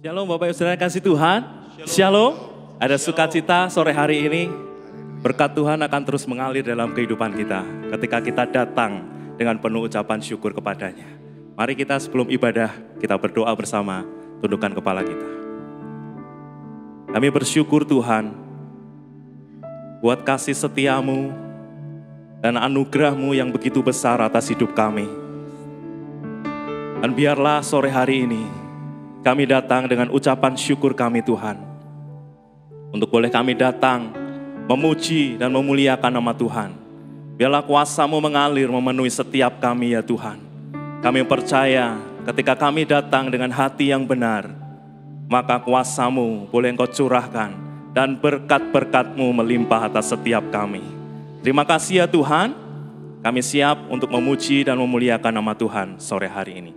Shalom Bapak Ibu Saudara kasih Tuhan. Shalom. Ada sukacita sore hari ini. Berkat Tuhan akan terus mengalir dalam kehidupan kita ketika kita datang dengan penuh ucapan syukur kepadanya. Mari kita sebelum ibadah kita berdoa bersama, tundukkan kepala kita. Kami bersyukur Tuhan buat kasih setiamu dan anugerah-Mu yang begitu besar atas hidup kami. Dan biarlah sore hari ini kami datang dengan ucapan syukur kami Tuhan. Untuk boleh kami datang memuji dan memuliakan nama Tuhan. Biarlah kuasa-Mu mengalir memenuhi setiap kami ya Tuhan. Kami percaya ketika kami datang dengan hati yang benar, maka kuasa-Mu boleh Engkau curahkan dan berkat-berkat-Mu melimpah atas setiap kami. Terima kasih ya Tuhan, kami siap untuk memuji dan memuliakan nama Tuhan sore hari ini.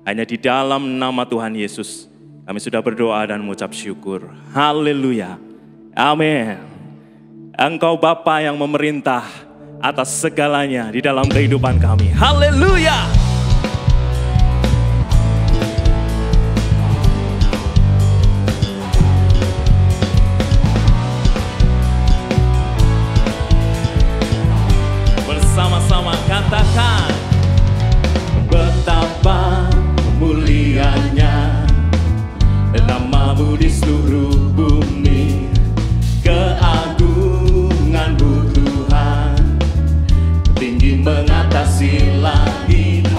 Hanya di dalam nama Tuhan Yesus, kami sudah berdoa dan mengucap syukur. Haleluya. Amin. Engkau Bapa yang memerintah atas segalanya di dalam kehidupan kami. Haleluya. Bersama-sama katakan, betapa mulianya nama-Mu di seluruh bumi, keagungan-Mu Tuhan tinggi mengatasi langit.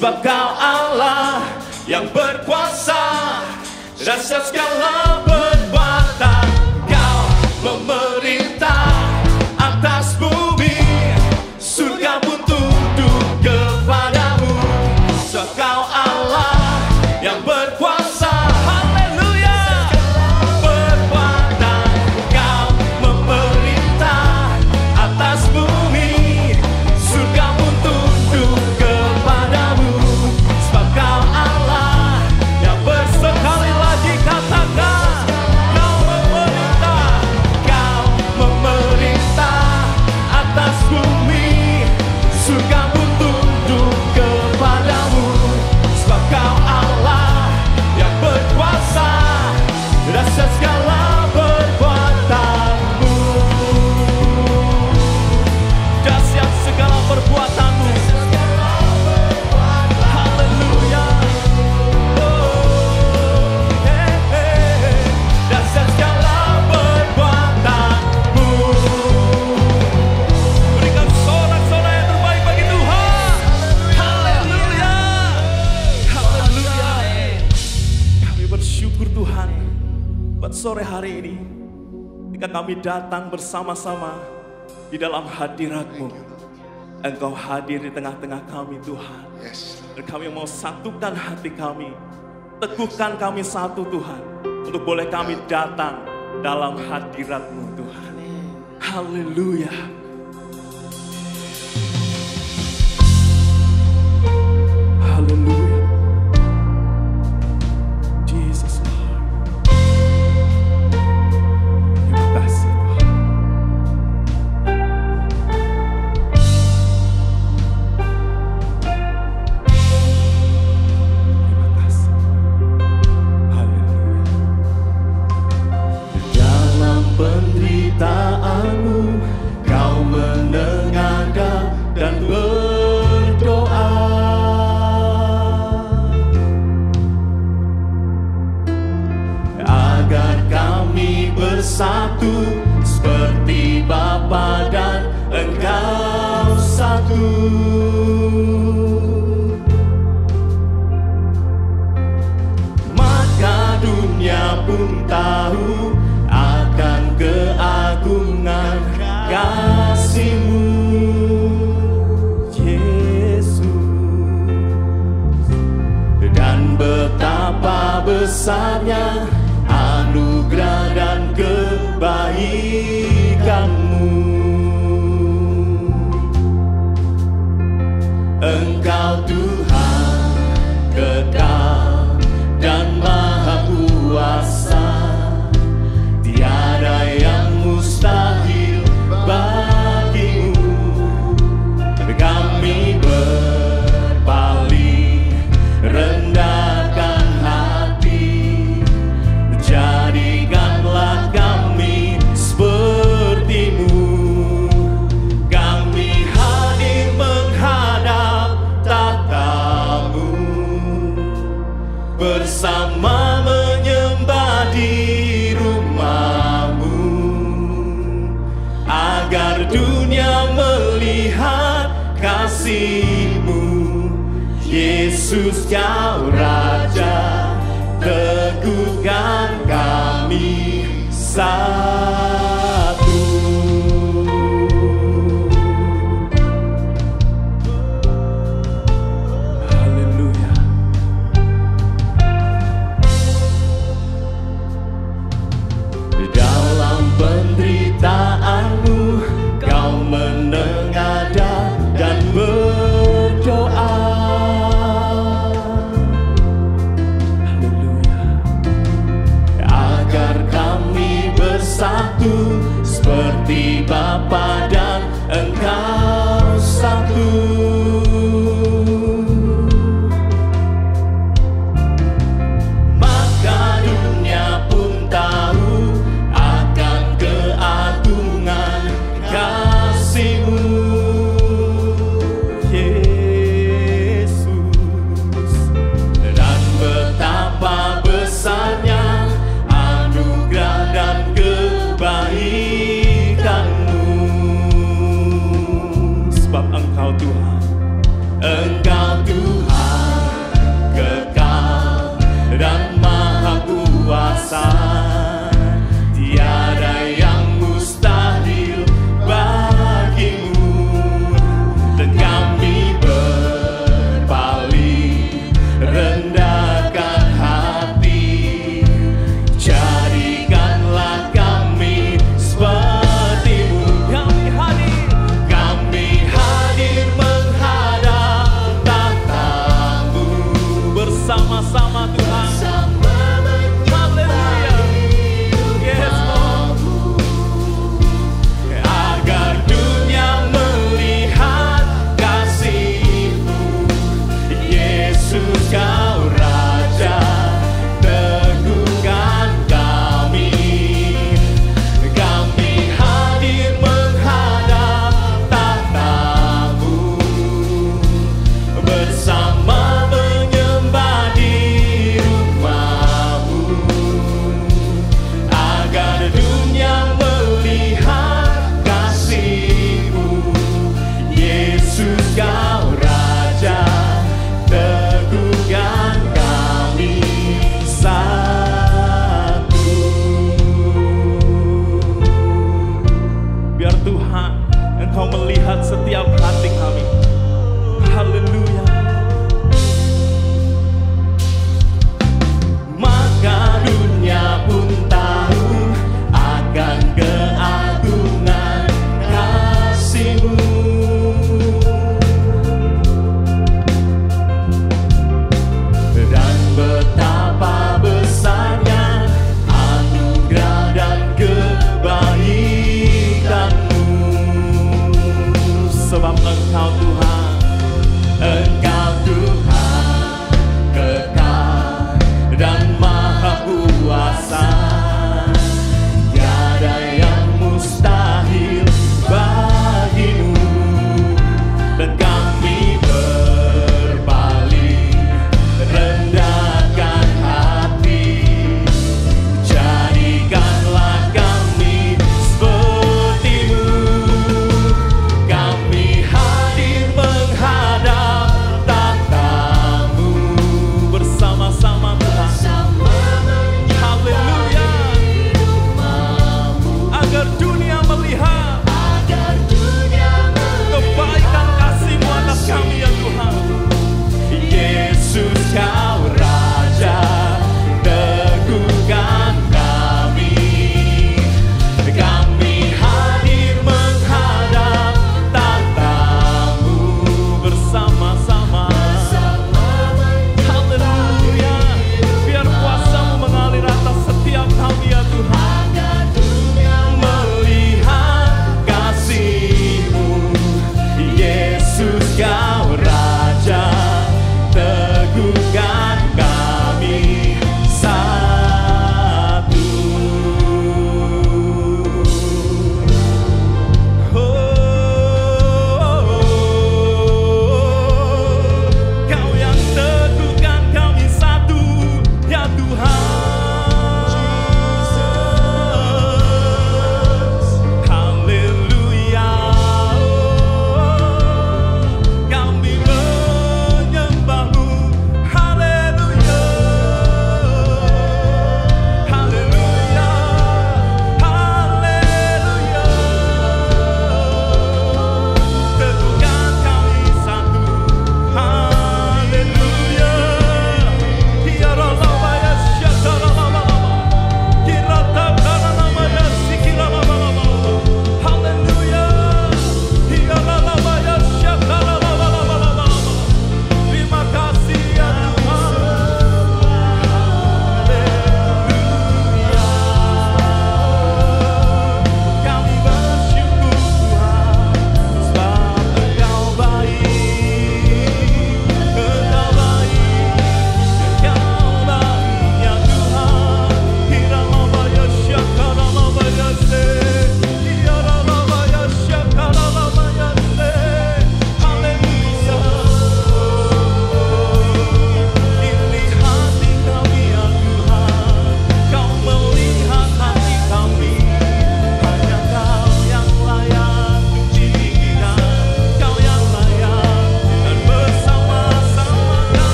sebab Kau Allah yang berkuasa dahsyat segala perbuatan. Kau memerintah atas bumi, surga pun tunduk kepadamu. Sebab Kau Allah yang berkuasa, haleluya, perbuatan. Kau memerintah atas bumi, surga pun tunduk kepadamu. Sebab Kau Allah yang sekali lagi katakan, Kau memerintah atas bumi, surga pun tunduk kepadamu. Sebab Kau Allah yang berkuasa dahsyat segala perbuatanmu. Dahsyat segala perbuatanmu, haleluya. Dahsyat segala perbuatanmu. Berikan sorak-sorai yang terbaik bagi Tuhan. Haleluya, haleluya. Kami bersyukur Tuhan buat sore hari ini, ketika kami datang bersama-sama di dalam hadirat-Mu. Engkau hadir di tengah-tengah kami Tuhan. Dan kami mau satukan hati kami, teguhkan kami satu Tuhan, untuk boleh kami datang dalam hadirat-Mu Tuhan. Haleluya. Haleluya. Jesus Lord. Terima kasih Tuhan. Terima kasih. Haleluya. Dalam penderitaanmu Kau menengadah dan berdoa agar kami bersatu seperti Bapa dan Engkau satu. Maka dunia pun tahu akan keagungan kasih-Mu, Yesus, dan betapa besarnya anugerah dan kebaikan-Mu. Engkau Tuhan kekal dan maha kuasa, tiada yang mustahil bagi-Mu. Kami berpaling, rendahkan hati, jadikanlah kami seperti-Mu. Kami hadir menghadap tahta-Mu, bersama menyembah di rumah-Mu, agar dunia melihat kasih-Mu. Yesus Kau Raja, teguhkan kami satu. Haleluya. Di dalam penderitaanmu Kau menengadah dan berdoa. Haleluya. Agar kami bersatu seperti Bapa dan Engkau satu. Maka dunia pun tahu akan keagungan kasih-Mu, Yesus, dan betapa besarnya anugerah dan kebaikan.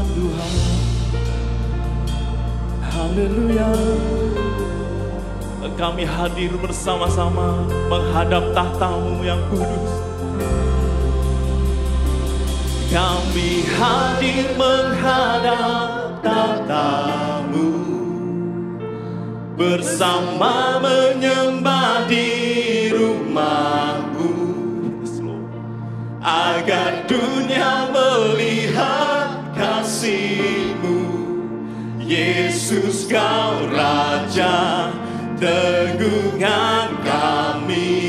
Tuhan. Haleluya. Kami hadir bersama-sama menghadap tahta-Mu yang kudus. Kami hadir menghadap tahta-Mu, bersama menyembah di rumah-Mu, agar dunia melihat kasih-Mu. Yesus, Kau Raja, teguhan kami.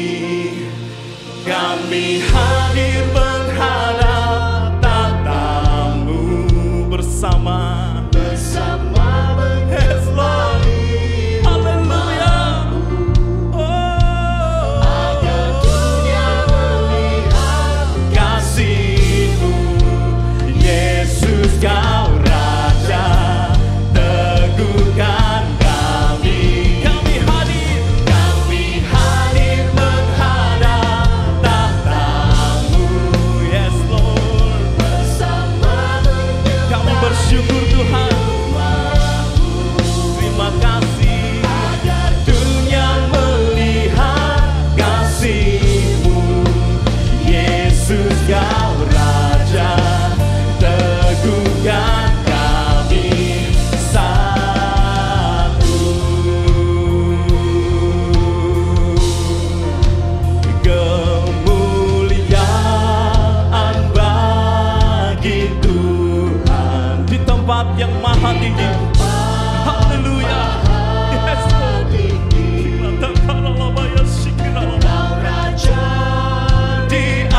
Kami hadir menghadap tahta-Mu, bersama menyembah di rumah-Mu, agar dunia melihat kasih-Mu. Yesus, Kau Raja, teguhkan kami. Kami hadir menghadap tahta-Mu. Yes Lord, kami bersyukur Tuhan. Terima kasih, agar dunia melihat kasih-Mu. Yesus, Kau Raja, teguhkan kami satu. Kemuliaan bagi Tuhan di tempat yang maha tinggi. Haleluya. Yes, Lord. Kau Raja diagungkan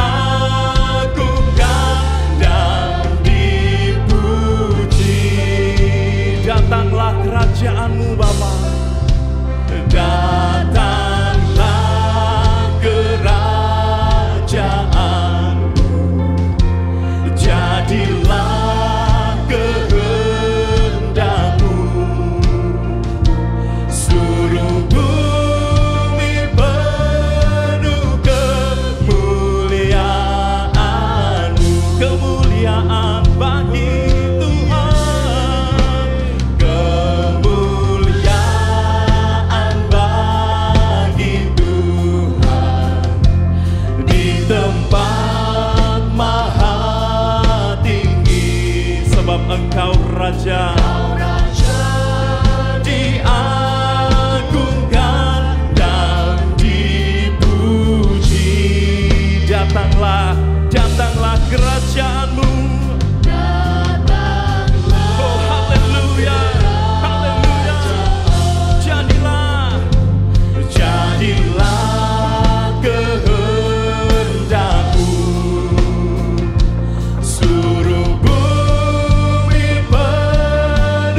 dan dipuji. Datanglah kerajaan-Mu Bapa. Datanglah kerajaan-Mu. Jadilah kehendak-Mu. Seluruh bumi penuh kemuliaan-Mu. Kemuliaan bagi Tuhan. Kemuliaan bagi Tuhan di tempat maha tinggi. Sebab Engkau Raja, diagungkan dan dipuji. Datanglah kerajaan-Mu. Oh haleluya, haleluya. Jadilah kehendak-Mu. Seluruh bumi penuh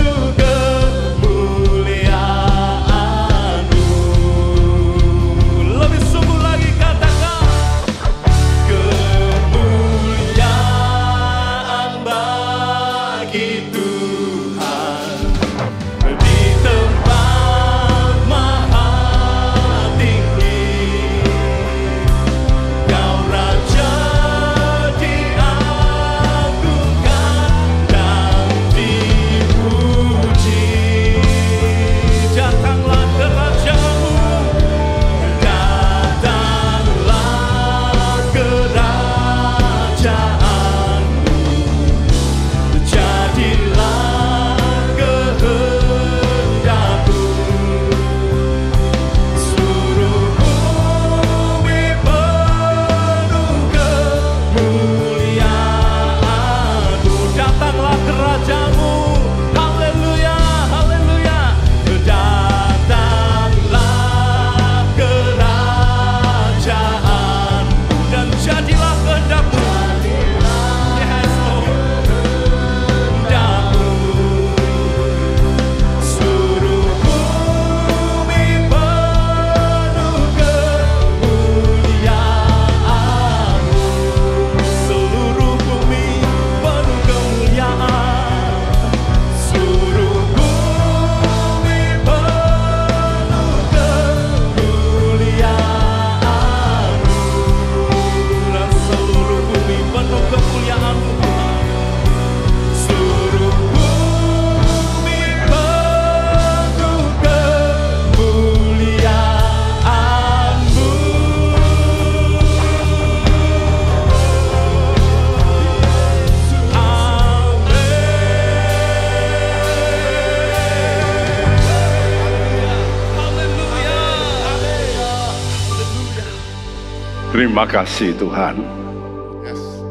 Terima kasih Tuhan.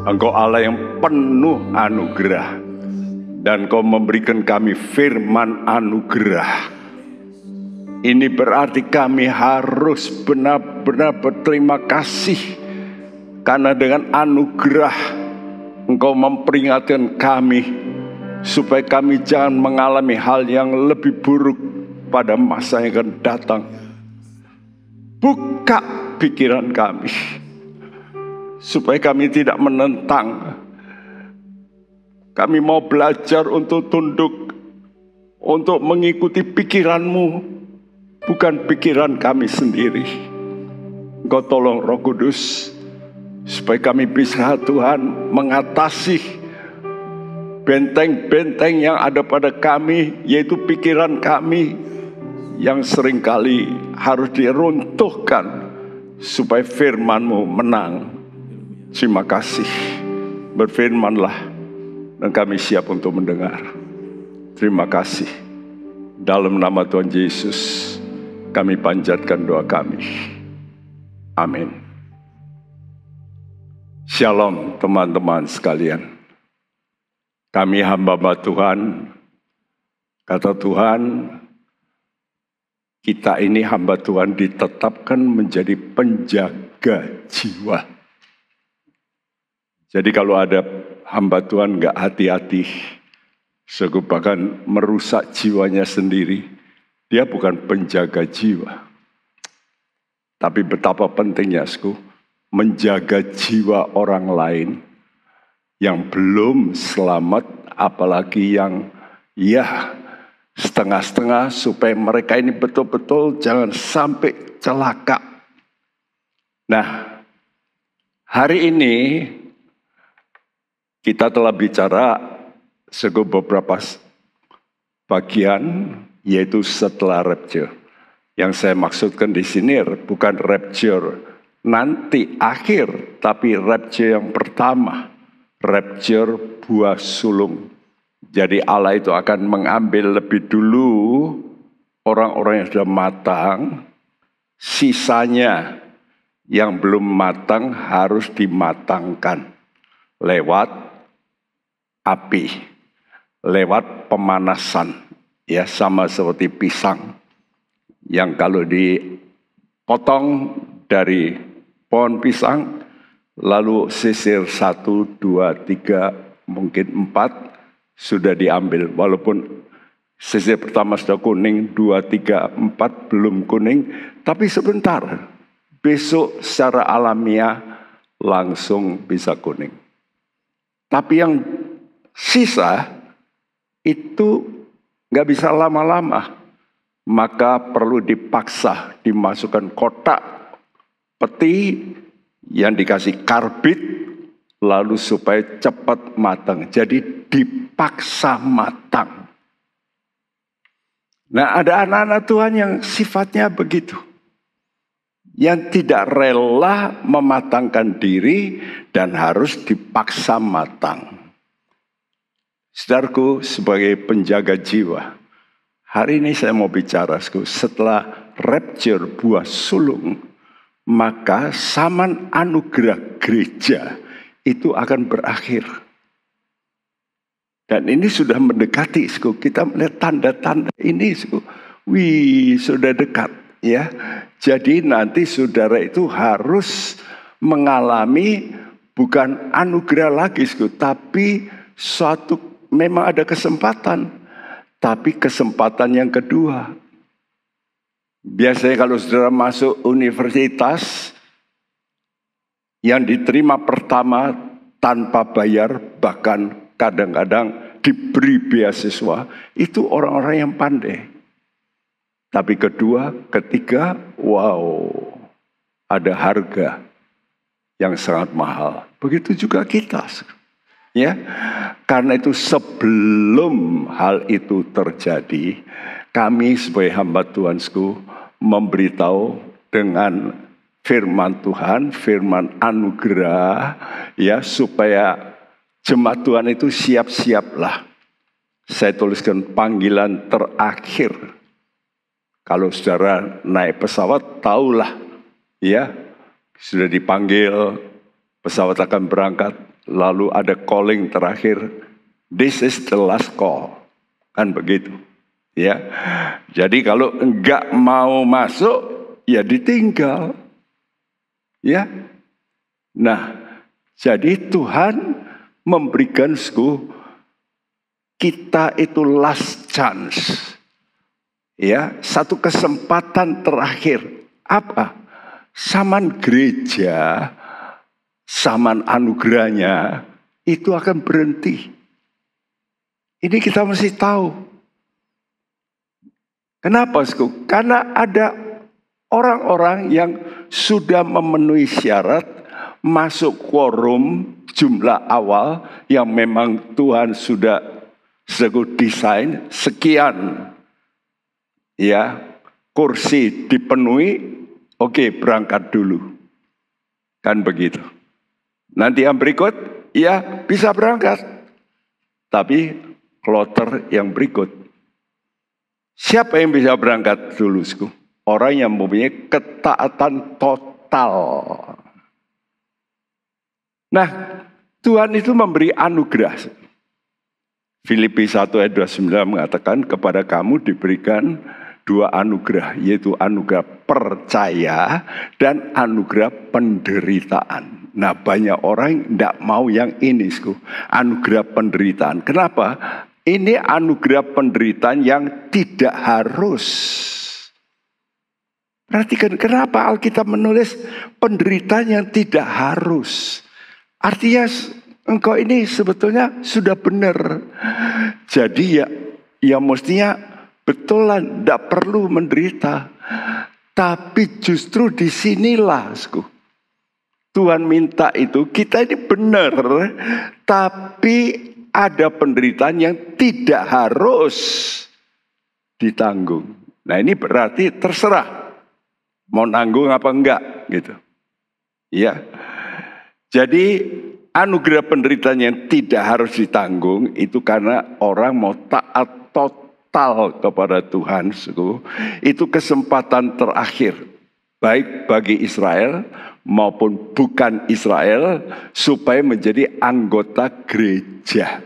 Engkau Allah yang penuh anugerah. Dan Kau memberikan kami firman anugerah. Ini berarti kami harus benar-benar berterima kasih. Karena dengan anugerah Engkau memperingatkan kami supaya kami jangan mengalami hal yang lebih buruk pada masa yang akan datang. Buka pikiran kami supaya kami tidak menentang. Kami mau belajar untuk tunduk, untuk mengikuti pikiran-Mu, bukan pikiran kami sendiri. Engkau tolong Roh Kudus supaya kami bisa Tuhan mengatasi benteng-benteng yang ada pada kami, yaitu pikiran kami yang seringkali harus diruntuhkan supaya firman-Mu menang. Terima kasih. Berfirmanlah dan kami siap untuk mendengar. Terima kasih. Dalam nama Tuhan Yesus kami panjatkan doa kami. Amin. Shalom teman-teman sekalian. Kami hamba Tuhan. Kata Tuhan, kita ini hamba Tuhan ditetapkan menjadi penjaga jiwa. Jadi kalau ada hamba Tuhan gak hati-hati, bahkan merusak jiwanya sendiri, dia bukan penjaga jiwa. Tapi betapa pentingnya menjaga jiwa orang lain yang belum selamat, apalagi yang setengah-setengah, supaya mereka ini betul-betul jangan sampai celaka. Nah, hari ini kita telah bicara beberapa bagian, yaitu setelah rapture. Yang saya maksudkan di sini bukan rapture nanti akhir, tapi rapture yang pertama, rapture buah sulung. Jadi Allah itu akan mengambil lebih dulu orang-orang yang sudah matang, sisanya yang belum matang harus dimatangkan lewat api, lewat pemanasan, ya sama seperti pisang yang kalau dipotong dari pohon pisang, lalu sisir 1, 2, 3, mungkin 4 sudah diambil. Walaupun sisir pertama sudah kuning, 2, 3, 4 belum kuning, tapi sebentar, besok secara alamiah langsung bisa kuning. Tapi yang sisa itu nggak bisa lama-lama, maka perlu dipaksa dimasukkan kotak peti yang dikasih karbit, lalu supaya cepat matang. Jadi dipaksa matang. Nah, ada anak-anak Tuhan yang sifatnya begitu, yang tidak rela mematangkan diri dan harus dipaksa matang. Saudaraku, sebagai penjaga jiwa, hari ini saya mau bicara setelah rapture buah sulung, maka zaman anugerah gereja itu akan berakhir. Dan ini sudah mendekati, kita melihat tanda-tanda ini, sudah dekat, ya. Jadi nanti saudara itu harus mengalami bukan anugerah lagi, tapi memang ada kesempatan, tapi kesempatan yang kedua. Biasanya kalau saudara masuk universitas, yang diterima pertama tanpa bayar, bahkan kadang-kadang diberi beasiswa, itu orang-orang yang pandai. Tapi kedua, ketiga, wow, ada harga yang sangat mahal. Begitu juga kita. Ya, karena itu sebelum hal itu terjadi, kami sebagai hamba Tuhan memberitahu dengan firman Tuhan, firman anugerah, ya, supaya jemaat Tuhan itu siap-siaplah. Saya tuliskan panggilan terakhir. Kalau saudara naik pesawat, tahulah, ya, sudah dipanggil, pesawat akan berangkat, lalu ada calling terakhir, this is the last call, kan begitu, ya. Jadi kalau enggak mau masuk, ya ditinggal, ya. Nah, jadi Tuhan memberikan kita itu last chance, ya, satu kesempatan terakhir. Apa? Zaman gereja, zaman anugerahnya itu akan berhenti. Ini kita mesti tahu. Kenapa, Sku? Karena ada orang-orang yang sudah memenuhi syarat, masuk quorum jumlah awal yang memang Tuhan sudah desain sekian, ya, kursi dipenuhi. Oke, berangkat dulu. Kan begitu. Nanti yang berikut, ya bisa berangkat. Tapi kloter yang berikut. Siapa yang bisa berangkat dulu? Orang yang mempunyai ketaatan total. Nah, Tuhan itu memberi anugerah. Filipi 1 ayat 29 mengatakan kepada kamu diberikan 2 anugerah, yaitu anugerah percaya dan anugerah penderitaan. Nah, banyak orang tidak mau yang ini, anugerah penderitaan. Kenapa? Ini anugerah penderitaan yang tidak harus. Perhatikan kenapa Alkitab menulis penderitaan yang tidak harus. Artinya engkau ini sebetulnya sudah benar. Jadi ya mestinya betulan, tidak perlu menderita. Tapi justru disinilah Tuhan minta itu, kita ini benar. Tapi ada penderitaan yang tidak harus ditanggung. Nah, ini berarti terserah. Mau nanggung apa enggak gitu. Ya. Jadi anugerah penderitaan yang tidak harus ditanggung itu karena orang mau taat total kepada Tuhan. Itu kesempatan terakhir. Baik bagi Israel maupun bukan Israel supaya menjadi anggota gereja.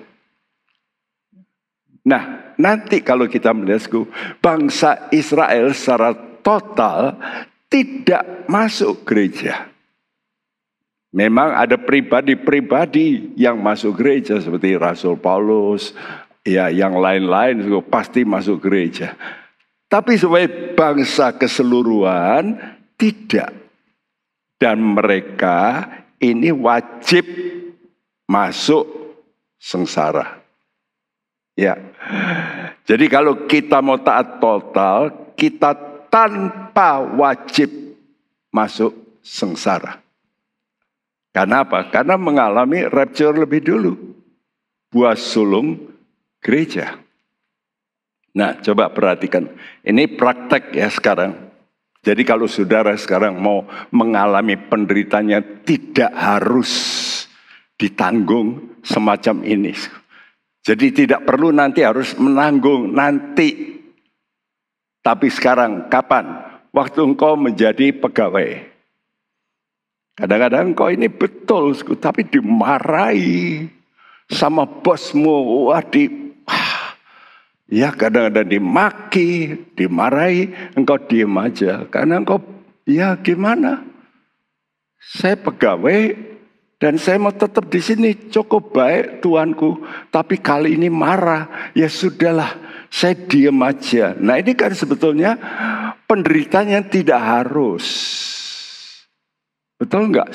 Nah, nanti kalau kita melihat bangsa Israel secara total tidak masuk gereja. Memang ada pribadi-pribadi yang masuk gereja seperti Rasul Paulus, ya yang lain-lain pasti masuk gereja. Tapi sebagai bangsa keseluruhan tidak. Dan mereka ini wajib masuk sengsara. Ya. Jadi kalau kita mau taat total, kita tanpa wajib masuk sengsara. Karena apa? Karena mengalami rapture lebih dulu. Buah sulung gereja. Nah, coba perhatikan. Ini praktek ya sekarang. Jadi kalau saudara sekarang mau mengalami penderitaan yang tidak harus ditanggung semacam ini. Jadi tidak perlu nanti harus menanggung nanti. Tapi sekarang kapan? Waktu engkau menjadi pegawai. Kadang-kadang engkau ini betul, tapi dimarahi sama bosmu. Ya kadang-kadang dimaki, dimarahi, engkau diem aja. Karena engkau, ya gimana? Saya pegawai dan saya mau tetap di sini. Cukup baik Tuanku, tapi kali ini marah. Ya sudahlah, saya diem aja. Nah ini kan sebetulnya penderitaan yang tidak harus. Betul enggak?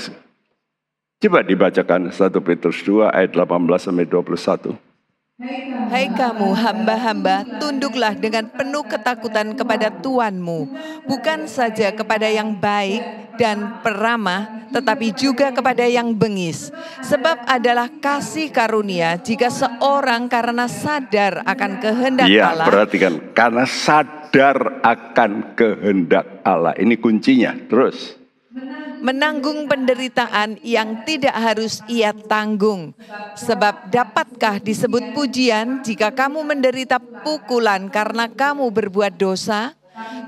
Coba dibacakan 1 Petrus 2 ayat 18-21. Hai kamu hamba-hamba, tunduklah dengan penuh ketakutan kepada Tuanmu, bukan saja kepada yang baik dan peramah, tetapi juga kepada yang bengis. Sebab adalah kasih karunia jika seorang karena sadar akan kehendak Allah. Perhatikan, karena sadar akan kehendak Allah. Ini kuncinya, terus. Menanggung penderitaan yang tidak harus ia tanggung. Sebab dapatkah disebut pujian jika kamu menderita pukulan karena kamu berbuat dosa?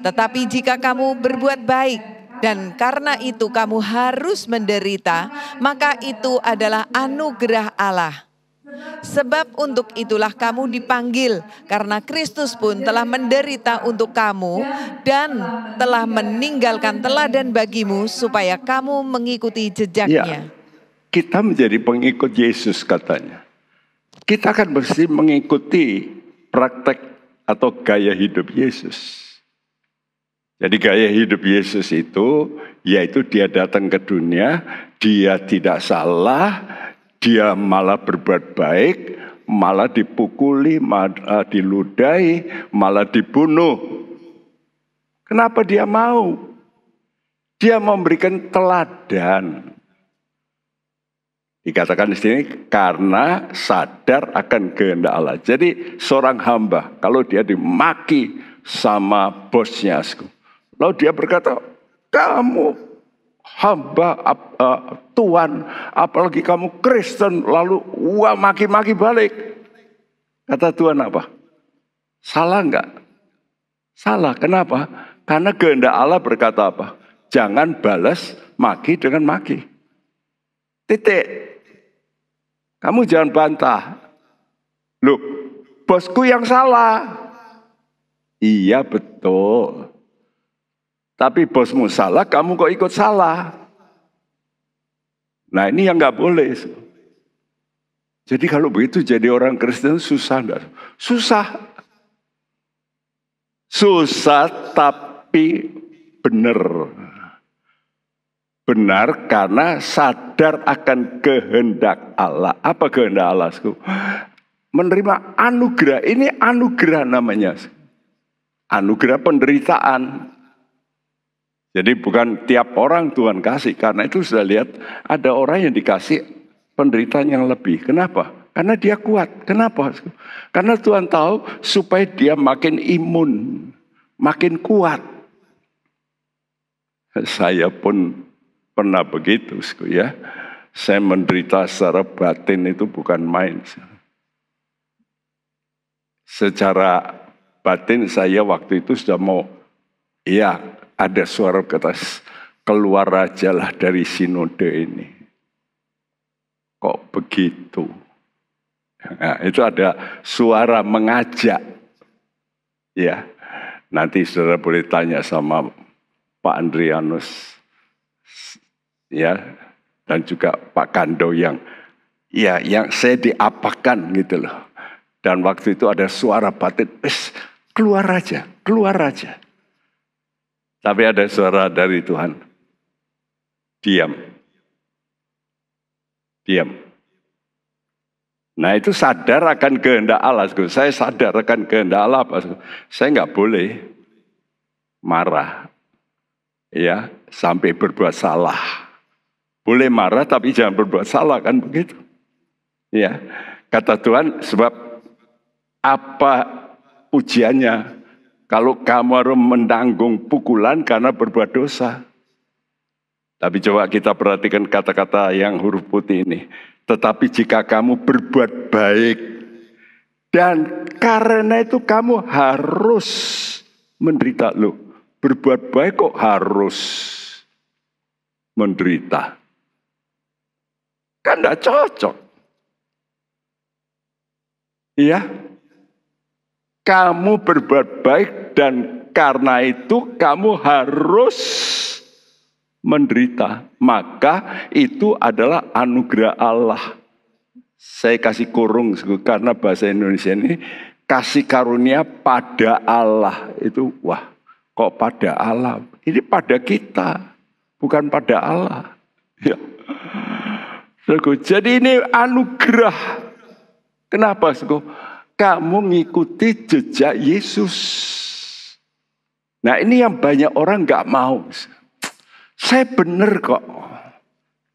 Tetapi jika kamu berbuat baik, Dan karena itu kamu harus menderita, maka itu adalah anugerah Allah. Sebab untuk itulah kamu dipanggil, karena Kristus pun telah menderita untuk kamu dan telah meninggalkan teladan bagimu supaya kamu mengikuti jejaknya. Kita menjadi pengikut Yesus katanya. Kita kan mesti mengikuti praktek atau gaya hidup Yesus. Jadi gaya hidup Yesus itu, yaitu dia datang ke dunia, dia tidak salah, dia malah berbuat baik, malah dipukuli, malah diludahi, malah dibunuh. Kenapa dia mau? Dia memberikan teladan. Dikatakan di sini karena sadar akan kehendak Allah. Jadi seorang hamba, kalau dia dimaki sama bosnya, lalu dia berkata, kamu hamba Tuhan, apalagi kamu Kristen, lalu maki-maki balik. Kata Tuhan apa? Salah enggak? Salah, kenapa? Karena kehendak Allah berkata apa? Jangan balas maki dengan maki. Titik. Kamu jangan bantah. Loh, bosku yang salah. Iya betul. Tapi bosmu salah, kamu kok ikut salah. Nah ini yang nggak boleh. Jadi kalau begitu jadi orang Kristen susah enggak? Susah. Susah tapi benar. Benar karena sadar akan kehendak Allah. Apa kehendak Allah? Menerima anugerah. Ini anugerah namanya. Anugerah penderitaan. Jadi bukan tiap orang Tuhan kasih. Karena itu sudah lihat ada orang yang dikasih penderitaan yang lebih. Kenapa? Karena dia kuat. Kenapa? Karena Tuhan tahu supaya dia makin imun. Makin kuat. Saya pun pernah begitu ya. Saya menderita secara batin itu bukan main. Secara batin saya waktu itu sudah mau, ya ada suara kata, keluar aja lah dari sinode ini. Kok begitu? Nah, itu ada suara mengajak. Ya, nanti saudara boleh tanya sama Pak Andrianus. Ya, dan juga Pak Kando yang saya diapakan gitu loh. Dan waktu itu ada suara batin, keluar aja. Tapi ada suara dari Tuhan, diam. Nah itu sadar akan kehendak Allah. Saya sadar akan kehendak Allah. Saya nggak boleh marah, ya sampai berbuat salah. Boleh marah tapi jangan berbuat salah, kan begitu. Ya, kata Tuhan, sebab apa ujiannya kalau kamu harus menanggung pukulan karena berbuat dosa. Tapi coba kita perhatikan kata-kata yang huruf putih ini. Tetapi jika kamu berbuat baik dan karena itu kamu harus menderita. Loh, berbuat baik kok harus menderita? Kan tidak cocok. Iya. Kamu berbuat baik dan karena itu kamu harus menderita. Maka itu adalah anugerah Allah. Saya kasih kurung karena bahasa Indonesia ini kasih karunia pada Allah. Itu kok pada Allah? Ini pada kita, bukan pada Allah. Ya. Jadi ini anugerah. Kenapa? Kamu mengikuti jejak Yesus. Nah ini yang banyak orang gak mau. Saya benar kok.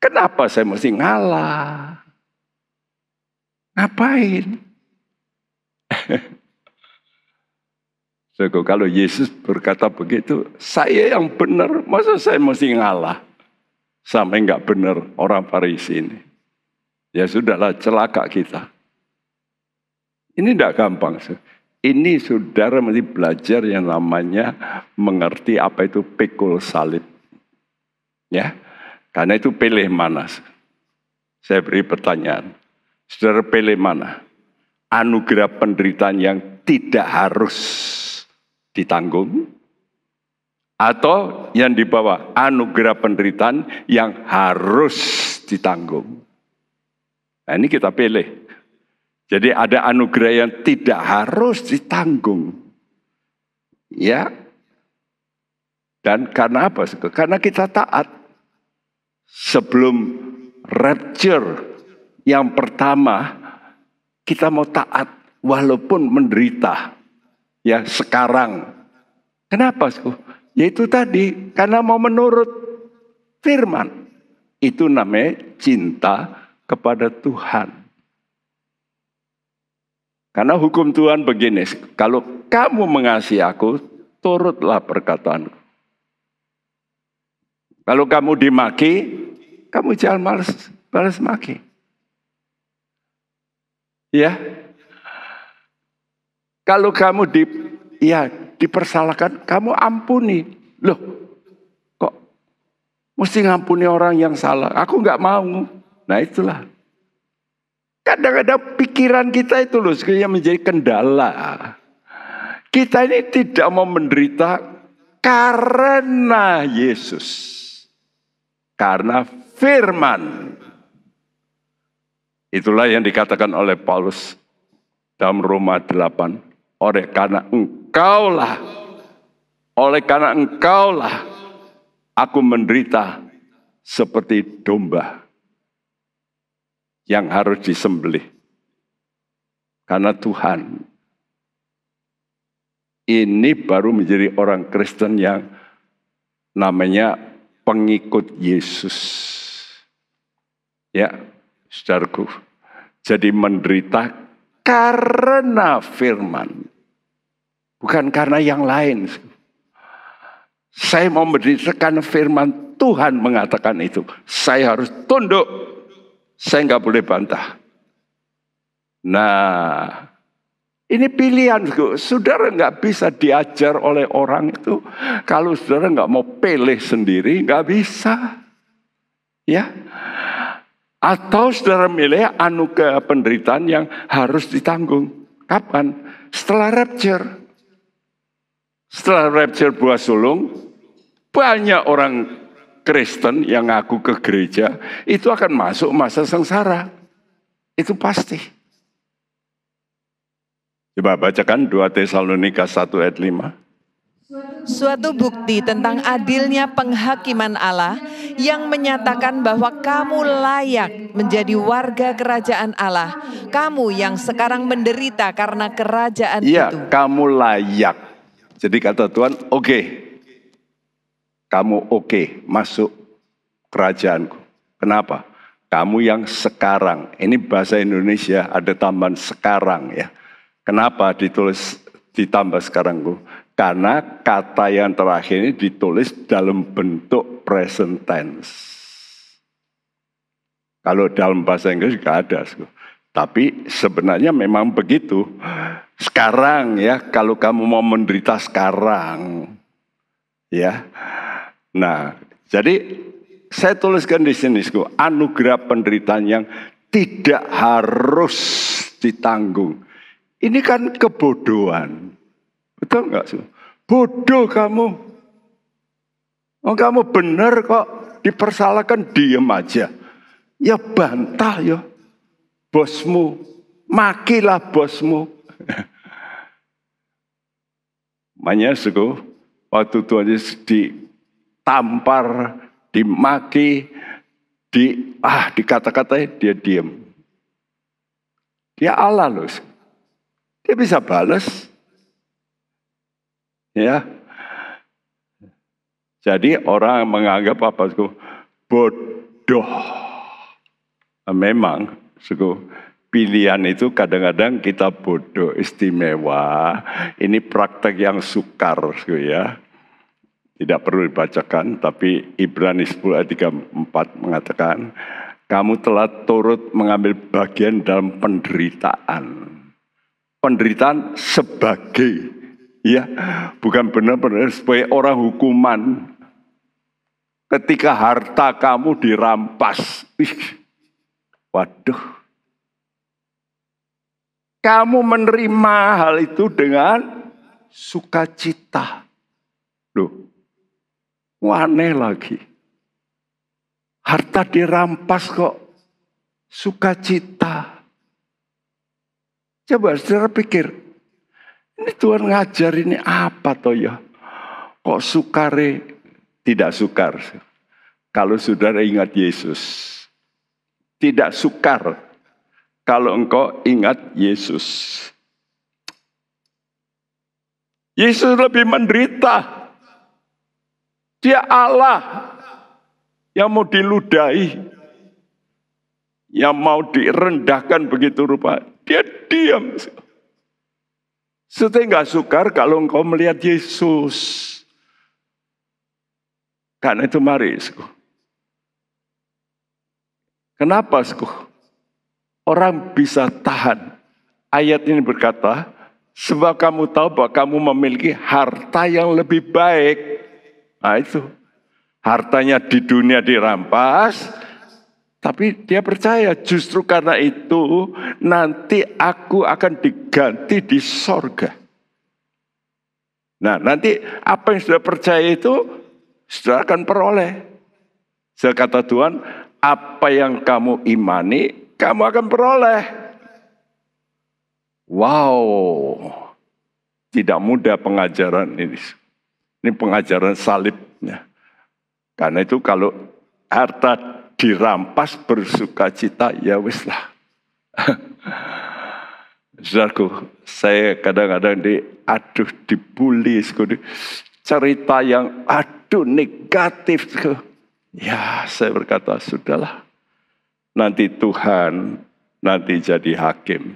Kenapa saya mesti ngalah? Ngapain? Kalau Yesus berkata begitu, saya yang benar, masa saya mesti ngalah? Sampai nggak benar orang Farisi ini. Ya sudahlah, celaka kita. Ini tidak gampang. Ini saudara mesti belajar yang namanya mengerti apa itu pikul salib. Ya, karena itu pilih mana? Saya beri pertanyaan. Saudara pilih mana? Anugerah penderitaan yang tidak harus ditanggung, atau yang di bawah anugerah penderitaan yang harus ditanggung. Nah, ini kita pilih. Jadi ada anugerah yang tidak harus ditanggung. Ya. Dan karena apa? Karena kita taat. Sebelum rapture yang pertama, kita mau taat walaupun menderita. Ya, sekarang. Kenapa? Yaitu tadi, karena mau menurut firman. Itu namanya cinta kepada Tuhan. Karena hukum Tuhan begini, kalau kamu mengasihi aku, turutlah perkataanku. Kalau kamu dimaki, kamu jangan balas maki. Ya. Kalau kamu dipersalahkan, kamu ampuni. Loh, kok mesti ngampuni orang yang salah? Aku nggak mau. Nah, itulah. Kadang-kadang pikiran kita itu loh yang menjadi kendala. Kita ini tidak mau menderita karena Yesus. Karena firman. Itulah yang dikatakan oleh Paulus dalam Roma 8. Oleh karena engkaulah aku menderita seperti domba yang harus disembelih. Karena Tuhan. Ini baru menjadi orang Kristen yang namanya pengikut Yesus. Ya, saudaraku. Jadi menderita karena firman. Bukan karena yang lain. Saya mau menderita karena firman Tuhan mengatakan itu. Saya harus tunduk. Saya nggak boleh bantah. Nah, ini pilihan. Saudara nggak bisa diajar oleh orang itu. Kalau saudara nggak mau pilih sendiri, nggak bisa. Ya. Atau saudara milih anugerah penderitaan yang harus ditanggung. Kapan? Setelah rapture. Setelah rapture buah sulung, banyak orang Kristen yang ngaku ke gereja, itu akan masuk masa sengsara. Itu pasti. Coba bacakan 2 Tesalonika 1 ayat 5. Suatu bukti tentang adilnya penghakiman Allah yang menyatakan bahwa kamu layak menjadi warga kerajaan Allah. Kamu yang sekarang menderita karena kerajaan itu. Iya, kamu layak. Jadi kata Tuhan, oke. Kamu oke masuk kerajaanku. Kenapa? Kamu yang sekarang. Ini bahasa Indonesia ada tambahan sekarang ya. Kenapa ditambah sekarang? Karena kata yang terakhir ini ditulis dalam bentuk present tense. Kalau dalam bahasa Inggris juga ada. Tapi sebenarnya memang begitu. Sekarang ya, kalau kamu mau menderita sekarang. Ya. Nah, jadi saya tuliskan di sini, anugerah penderitaan yang tidak harus ditanggung. Ini kan kebodohan. Betul enggak sih? Bodoh kamu. Oh, kamu benar kok. Dipersalahkan diam aja. Ya bantah ya. Bosmu. Makilah bosmu. Makanya waktu Tuhan Yesus ditampar, dimaki, dikata-katain, dia diam. Dia Allah loh. Dia bisa balas. Ya. Jadi orang menganggap apa? Bodoh. Memang, pilihan itu kadang-kadang kita bodoh, istimewa. Ini praktek yang sukar, ya. Tidak perlu dibacakan, tapi Ibrani 10 ayat 34 mengatakan, kamu telah turut mengambil bagian dalam penderitaan. Penderitaan sebagai, ya, bukan benar-benar sebagai orang hukuman. ketika harta kamu dirampas. Waduh. Kamu menerima hal itu dengan sukacita. Loh, aneh lagi. Harta dirampas kok sukacita. Coba saudara pikir, ini Tuhan ngajar ini apa toh ya? Kok sukare tidak sukar? Kalau saudara ingat Yesus. Tidak sukar kalau engkau ingat Yesus. Yesus lebih menderita. Dia Allah yang mau diludahi, yang mau direndahkan begitu rupa. Dia diam. Setelah enggak sukar kalau engkau melihat Yesus. Karena itu mari, kenapa, orang bisa tahan? Ayat ini berkata, sebab kamu tahu bahwa kamu memiliki harta yang lebih baik. Nah itu, hartanya di dunia dirampas, tapi dia percaya justru karena itu nanti aku akan diganti di sorga. Nah nanti apa yang sudah percaya itu, sudah akan peroleh. Sekata Tuhan, apa yang kamu imani, kamu akan peroleh. Wow, tidak mudah pengajaran ini. Ini pengajaran salibnya. Karena itu kalau harta dirampas bersukacita, ya wis lah. Saudaraku, saya kadang-kadang dibully, cerita yang negatif. Ya, saya berkata, sudahlah. Nanti Tuhan, nanti jadi hakim.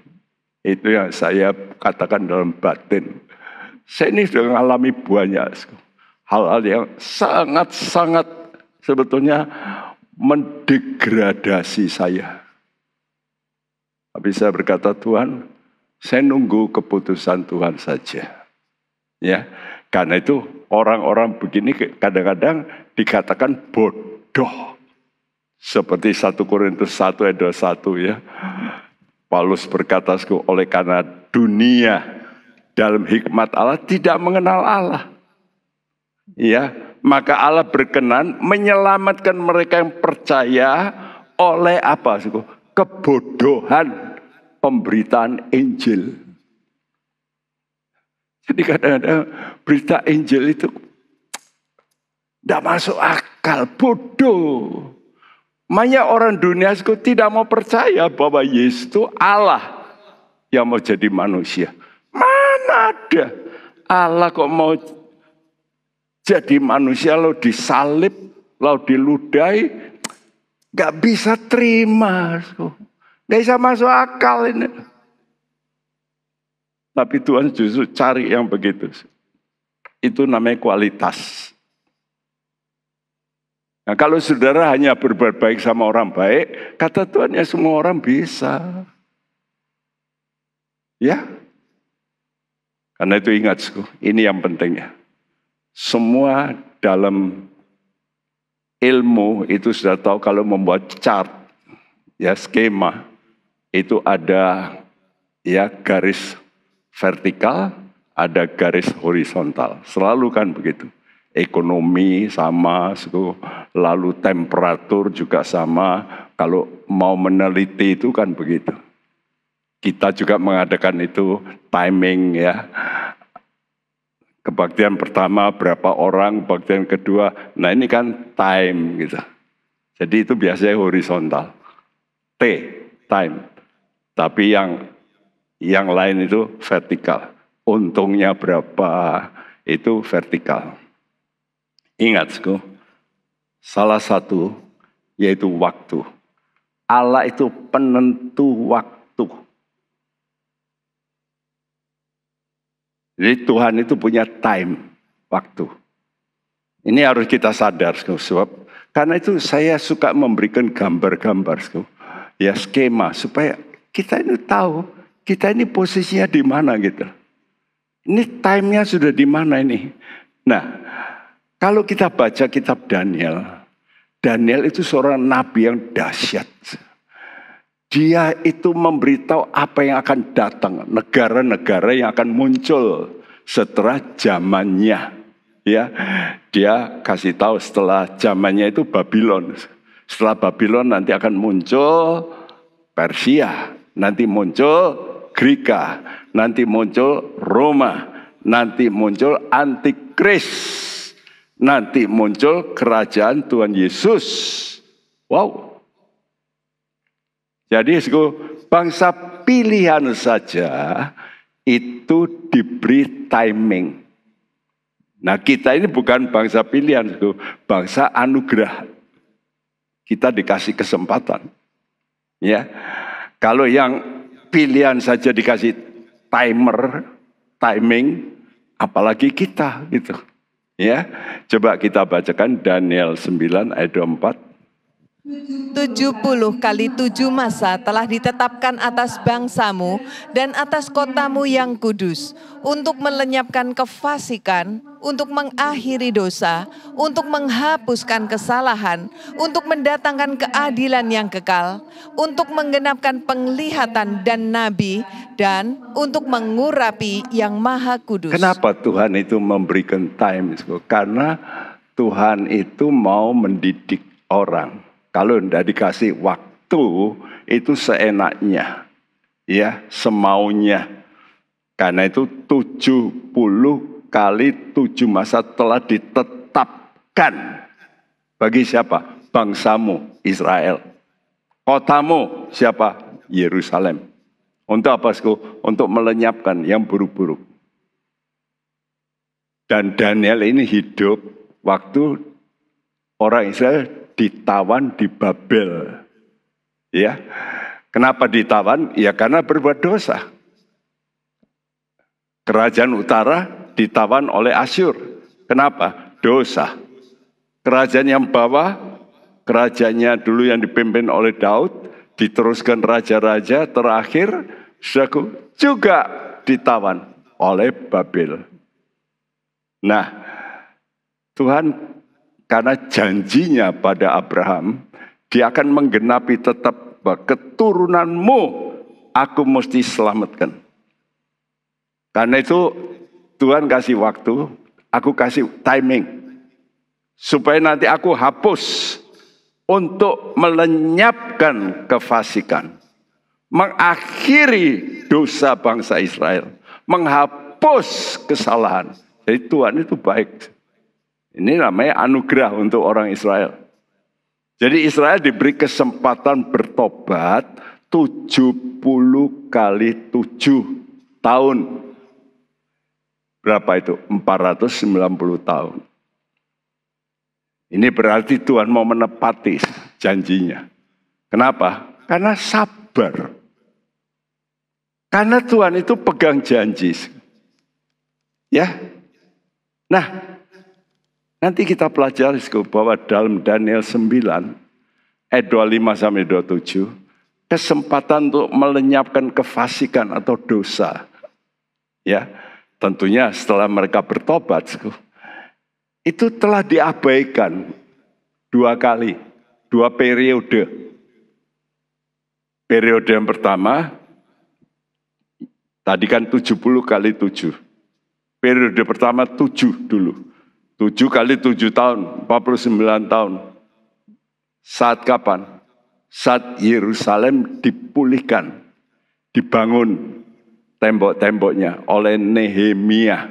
Itu yang saya katakan dalam batin. Saya ini sudah mengalami banyak hal-hal yang sangat-sangat sebetulnya mendegradasi saya. Tapi saya berkata, Tuhan, saya nunggu keputusan Tuhan saja. Ya, karena itu orang-orang begini kadang-kadang dikatakan bodoh. Seperti 1 Korintus 1 ayat 21 ya. Paulus berkata, oleh karena dunia dalam hikmat Allah tidak mengenal Allah. Ya, maka Allah berkenan menyelamatkan mereka yang percaya oleh apa? Kebodohan pemberitaan Injil. Jadi kadang-kadang berita Injil itu tidak masuk akal, bodoh. Makanya orang dunia tidak mau percaya bahwa Yesus itu Allah yang mau jadi manusia. Mana ada Allah kok mau jadi manusia lalu disalib, lalu diludahi, gak bisa terima, gak bisa masuk akal ini. Tapi Tuhan justru cari yang begitu. Itu namanya kualitas. Nah, kalau saudara hanya berbuat baik sama orang baik, kata Tuhan ya semua orang bisa. Ya. Karena itu ingat, ini yang pentingnya. Semua dalam ilmu itu sudah tahu kalau membuat chart, ya skema, itu ada ya garis vertikal, ada garis horizontal. Selalu kan begitu. Ekonomi sama, lalu temperatur juga sama. Kalau mau meneliti itu kan begitu. Kita juga mengadakan itu timing ya. Kebaktian pertama berapa orang, kebaktian kedua. Nah ini kan time gitu. Jadi itu biasanya horizontal. Time. Tapi yang lain itu vertikal. Untungnya berapa, itu vertikal. Ingat, salah satu yaitu waktu. Allah itu penentu waktu. Jadi Tuhan itu punya time, waktu. Ini harus kita sadar, sebab karena itu saya suka memberikan gambar-gambar, ya skema supaya kita ini tahu kita ini posisinya di mana gitu. Ini time-nya sudah di mana ini. Nah, kalau kita baca kitab Daniel, Daniel itu seorang nabi yang dahsyat. Dia itu memberitahu apa yang akan datang, negara-negara yang akan muncul setelah zamannya. Ya, dia kasih tahu setelah zamannya itu Babylon. Setelah Babylon nanti akan muncul Persia, nanti muncul Greka, nanti muncul Roma, nanti muncul Antikris, nanti muncul kerajaan Tuhan Yesus. Wow. Jadi bangsa pilihan saja itu diberi timing. Nah, kita ini bukan bangsa pilihan, bangsa anugerah. Kita dikasih kesempatan. Ya. Kalau yang pilihan saja dikasih timing, apalagi kita gitu. Ya. Coba kita bacakan Daniel 9 ayat 24. 70 kali 7 masa telah ditetapkan atas bangsamu dan atas kotamu yang kudus, untuk melenyapkan kefasikan, untuk mengakhiri dosa, untuk menghapuskan kesalahan, untuk mendatangkan keadilan yang kekal, untuk menggenapkan penglihatan dan nabi, dan untuk mengurapi yang maha kudus. Kenapa Tuhan itu memberikan time? Karena Tuhan itu mau mendidik orang. Kalau tidak dikasih waktu, itu seenaknya, ya, semaunya. Karena itu 70 kali 7 masa telah ditetapkan. Bagi siapa? Bangsamu, Israel. Kotamu, siapa? Yerusalem. Untuk apa, untuk melenyapkan yang buruk-buruk. Dan Daniel ini hidup waktu orang Israel ditawan di Babel. Ya. Kenapa ditawan? Ya karena berbuat dosa. Kerajaan utara ditawan oleh Asyur. Kenapa? Dosa. Kerajaan yang bawah, kerajaannya dulu yang dipimpin oleh Daud, diteruskan raja-raja terakhir, juga ditawan oleh Babel. Nah, Tuhan karena janjinya pada Abraham, dia akan menggenapi tetap bahwa keturunanmu aku mesti selamatkan. Karena itu Tuhan kasih waktu, aku kasih timing. Supaya nanti aku hapus untuk melenyapkan kefasikan. Mengakhiri dosa bangsa Israel. Menghapus kesalahan. Jadi Tuhan itu baik. Ini namanya anugerah untuk orang Israel. Jadi Israel diberi kesempatan bertobat 70 kali 7 tahun. Berapa itu? 490 tahun. Ini berarti Tuhan mau menepati janjinya. Kenapa? Karena sabar. Karena Tuhan itu pegang janji. Ya. Nah, nanti kita pelajari bahwa dalam Daniel 9, ayat 25 sampai 27, kesempatan untuk melenyapkan kefasikan atau dosa. Ya, tentunya setelah mereka bertobat, itu telah diabaikan 2 kali, 2 periode. Periode yang pertama, tadi kan 70 kali 7. Periode pertama 7 dulu. 7 kali 7 tahun, 49 tahun. Saat kapan? Saat Yerusalem dipulihkan, dibangun tembok-temboknya oleh Nehemia.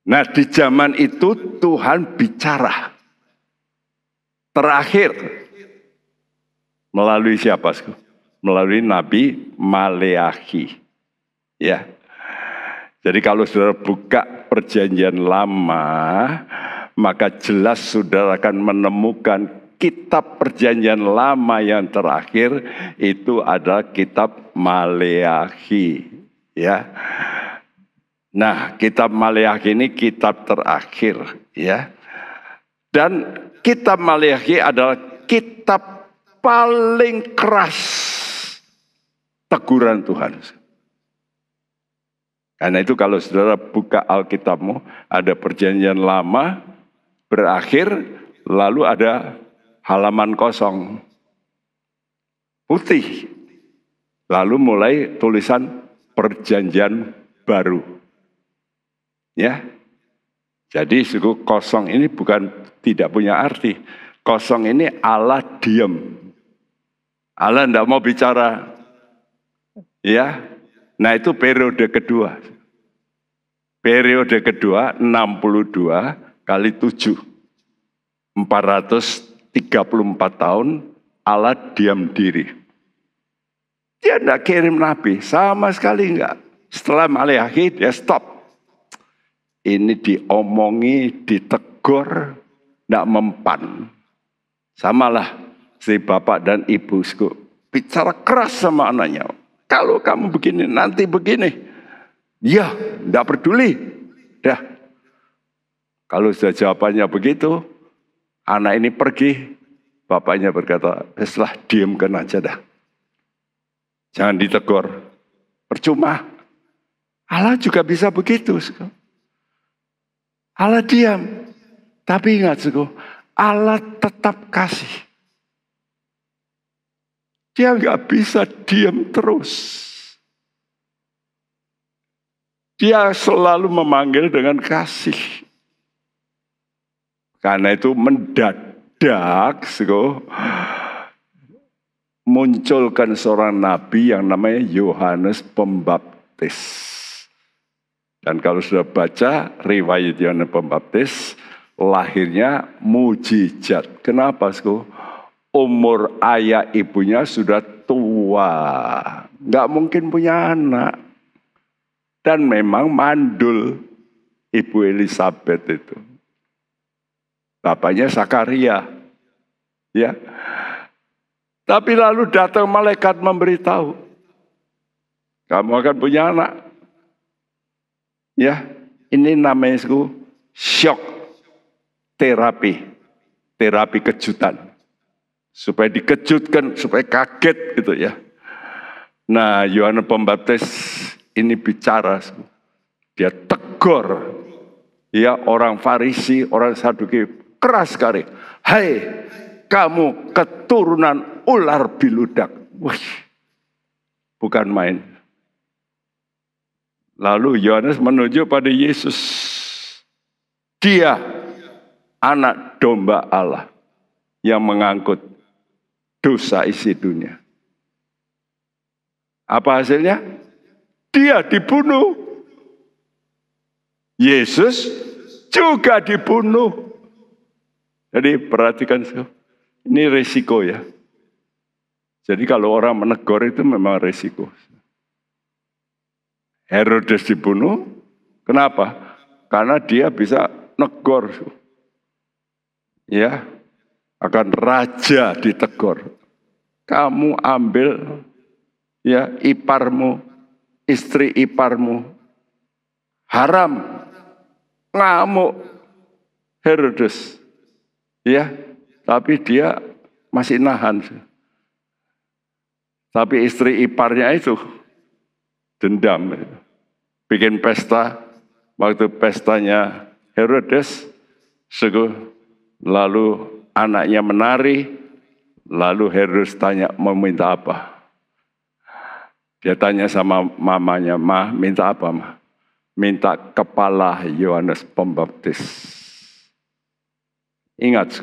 Nah, di zaman itu Tuhan bicara. Terakhir, melalui siapa? Melalui Nabi Maleakhi. Ya. Jadi kalau saudara buka perjanjian lama, maka jelas saudara akan menemukan kitab perjanjian lama yang terakhir itu adalah kitab Maleakhi. Ya. Nah, kitab Maleakhi ini kitab terakhir. Ya. Dan kitab Maleakhi adalah kitab paling keras teguran Tuhan. Karena itu kalau saudara buka Alkitabmu, ada perjanjian lama, berakhir, lalu ada halaman kosong, putih. Lalu mulai tulisan perjanjian baru. Ya. Jadi suku kosong ini bukan tidak punya arti. Kosong ini Allah diam. Allah tidak mau bicara. Ya. Nah itu periode kedua. Periode kedua 62 kali 7. 434 tahun Allah diam diri. Dia tidak kirim nabi, sama sekali enggak. Setelah Maleakhi dia stop. Ini diomongi, ditegur, tidak mempan. Samalah si bapak dan ibu bicara keras sama anaknya. Kalau kamu begini, nanti begini. Ya, tidak peduli. Dah. Kalau sudah jawabannya begitu, anak ini pergi. Bapaknya berkata, setelah diamkan aja dah. Jangan ditegur. Percuma. Allah juga bisa begitu. Allah diam. Tapi ingat, Allah tetap kasih. Dia nggak bisa diam terus. Dia selalu memanggil dengan kasih. Karena itu mendadak munculkan seorang nabi yang namanya Yohanes Pembaptis. Dan kalau sudah baca riwayat Yohanes Pembaptis, lahirnya mujizat. Kenapa? Umur ayah ibunya sudah tua. Nggak mungkin punya anak. Dan memang mandul Ibu Elisabeth itu. Bapaknya Zakaria. Ya. Tapi lalu datang malaikat memberitahu. Kamu akan punya anak. Ya. Ini namanya shock terapi. Terapi kejutan. Supaya dikejutkan, supaya kaget gitu ya. Nah, Yohanes Pembaptis ini bicara, dia tegur, ya orang Farisi, orang Saduki keras sekali. Hai, kamu keturunan ular biludak. Wih, bukan main. Lalu Yohanes menuju pada Yesus. Dia anak domba Allah yang mengangkut dosa isi dunia. Apa hasilnya? Dia dibunuh. Yesus juga dibunuh. Jadi perhatikan, ini resiko ya. Jadi kalau orang menegur itu memang resiko. Herodes dibunuh, kenapa? Karena dia bisa negor. Ya, akan raja ditegur. Kamu ambil ya iparmu, istri iparmu, haram, ngamuk Herodes, ya, tapi dia masih nahan. Tapi istri iparnya itu dendam, bikin pesta. Waktu pestanya Herodes, lalu anaknya menari, lalu Herodes tanya mau minta apa? Dia tanya sama mamanya, "Ma, minta apa, Ma?" Minta kepala Yohanes Pembaptis. Ingat,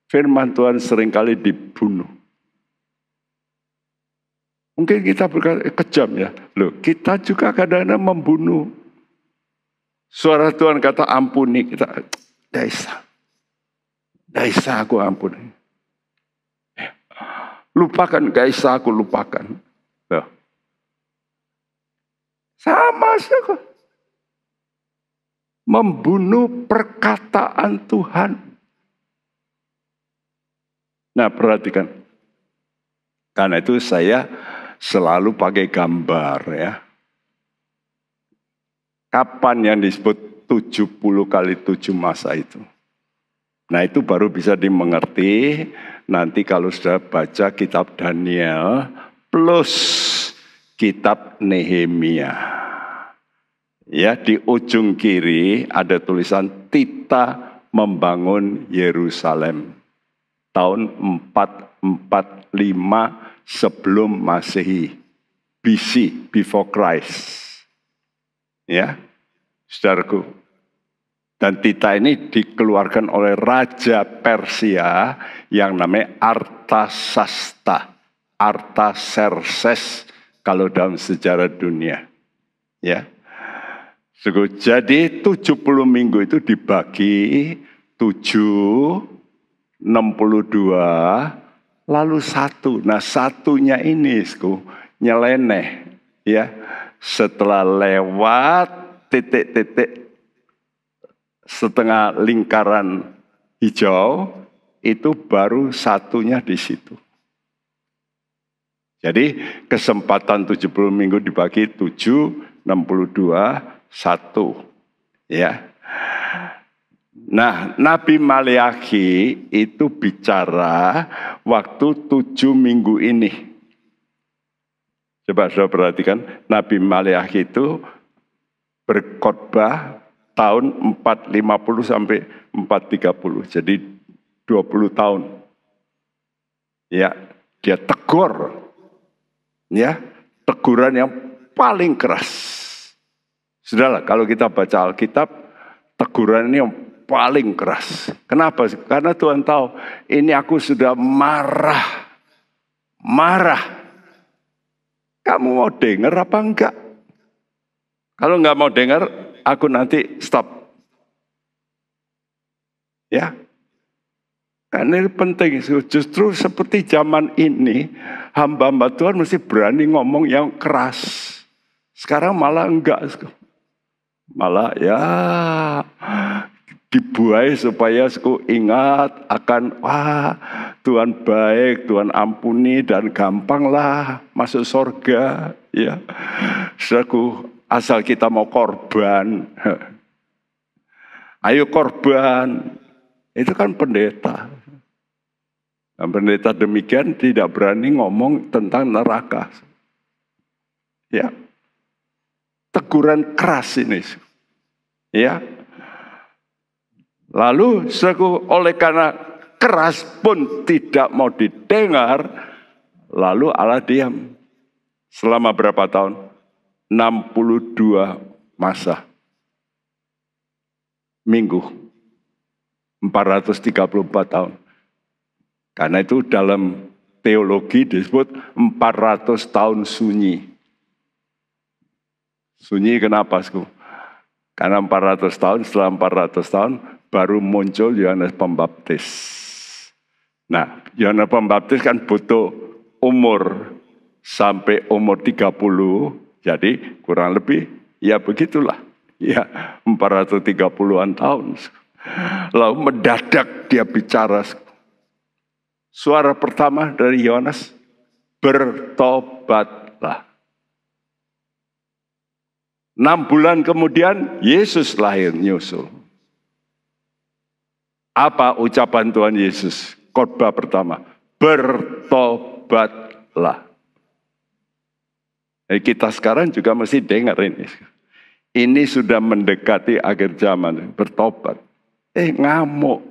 firman Tuhan seringkali dibunuh. Mungkin kita berkata, kejam ya. Loh, kita juga kadang-kadang membunuh. Suara Tuhan kata ampuni, kita, Daisa aku ampuni. Lupakan, Daisa aku lupakan. Loh. Sama saja. Membunuh perkataan Tuhan. Nah, perhatikan. Karena itu saya selalu pakai gambar ya. Kapan yang disebut 70 kali 7 masa itu? Nah, itu baru bisa dimengerti nanti kalau sudah baca kitab Daniel plus kitab Nehemia. Ya, di ujung kiri ada tulisan Tita membangun Yerusalem. Tahun 445 sebelum Masehi. BC, before Christ. Ya, saudaraku. Dan titah ini dikeluarkan oleh Raja Persia yang namanya Artasasta. Artaxerxes kalau dalam sejarah dunia. Ya. Jadi 70 minggu itu dibagi 7, 62, lalu 1. Nah satunya ini nyeleneh. Ya. Setelah lewat titik-titik setengah lingkaran hijau, itu baru satunya di situ. Jadi kesempatan 70 minggu dibagi 7, 62, 1. Ya. Nah, Nabi Maleakhi itu bicara waktu 7 minggu ini. Coba saudara perhatikan, Nabi Maleakhi itu berkhotbah tahun 450 sampai 430. Jadi 20 tahun. Ya, dia tegur. Ya, teguran yang paling keras. Sudahlah, kalau kita baca Alkitab, teguran ini yang paling keras. Kenapa? Karena Tuhan tahu, ini aku sudah marah. Kamu mau dengar apa enggak? Kalau enggak mau dengar, aku nanti stop. Ya. Karena ini penting. Justru seperti zaman ini, hamba-hamba Tuhan mesti berani ngomong yang keras. Sekarang malah enggak. Malah ya dibuai supaya ingat akan Tuhan baik, Tuhan ampuni dan gampanglah masuk surga. Ya. Saudaraku, asal kita mau korban. Ayo korban. Itu kan pendeta. Dan pendeta demikian tidak berani ngomong tentang neraka. Ya. Teguran keras ini. Ya. Lalu oleh karena keras pun tidak mau didengar, lalu Allah diam. Selama berapa tahun? 62 masa. Minggu. 434 tahun. Karena itu dalam teologi disebut 400 tahun sunyi. Sunyi kenapa? Karena 400 tahun, setelah 400 tahun baru muncul Yohanes Pembaptis. Nah, Yohanes Pembaptis kan butuh umur sampai umur 30, jadi kurang lebih ya begitulah. Ya, 430-an tahun. Lalu mendadak dia bicara. Suara pertama dari Yohanes, bertobatlah. 6 bulan kemudian Yesus lahir nyusul. Apa ucapan Tuhan Yesus? Khotbah pertama, bertobatlah. Kita sekarang juga mesti dengar ini. Ini sudah mendekati akhir zaman, bertobat. Ngamuk.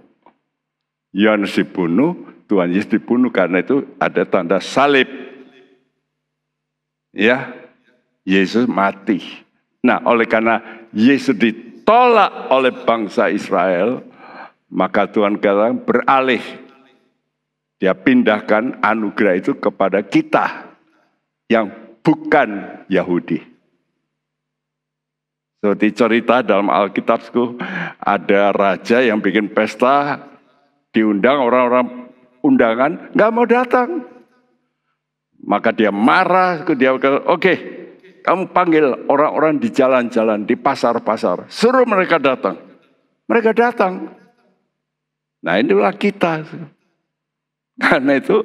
Yohanes dibunuh, Tuhan Yesus dibunuh karena itu ada tanda salib. Ya, Yesus mati. Nah, oleh karena Yesus ditolak oleh bangsa Israel, maka Tuhan katakan beralih. Dia pindahkan anugerah itu kepada kita yang bukan Yahudi. Seperti cerita dalam Alkitabku, ada raja yang bikin pesta, diundang orang-orang undangan, nggak mau datang. Maka dia marah, dia bilang, oke, kamu panggil orang-orang di jalan-jalan, di pasar-pasar, suruh mereka datang. Mereka datang. Nah inilah kita. Karena itu,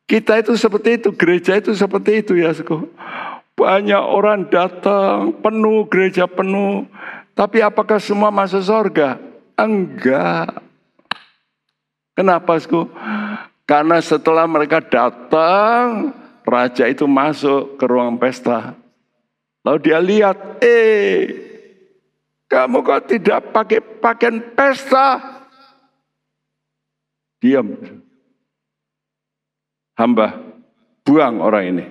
kita itu seperti itu, gereja itu seperti itu ya. Banyak orang datang, penuh, gereja penuh. Tapi apakah semua masuk surga? Enggak. Kenapa? Karena setelah mereka datang, raja itu masuk ke ruang pesta. Lalu dia lihat, Kamu kok tidak pakai pakaian pesta? Diam. Hamba, buang orang ini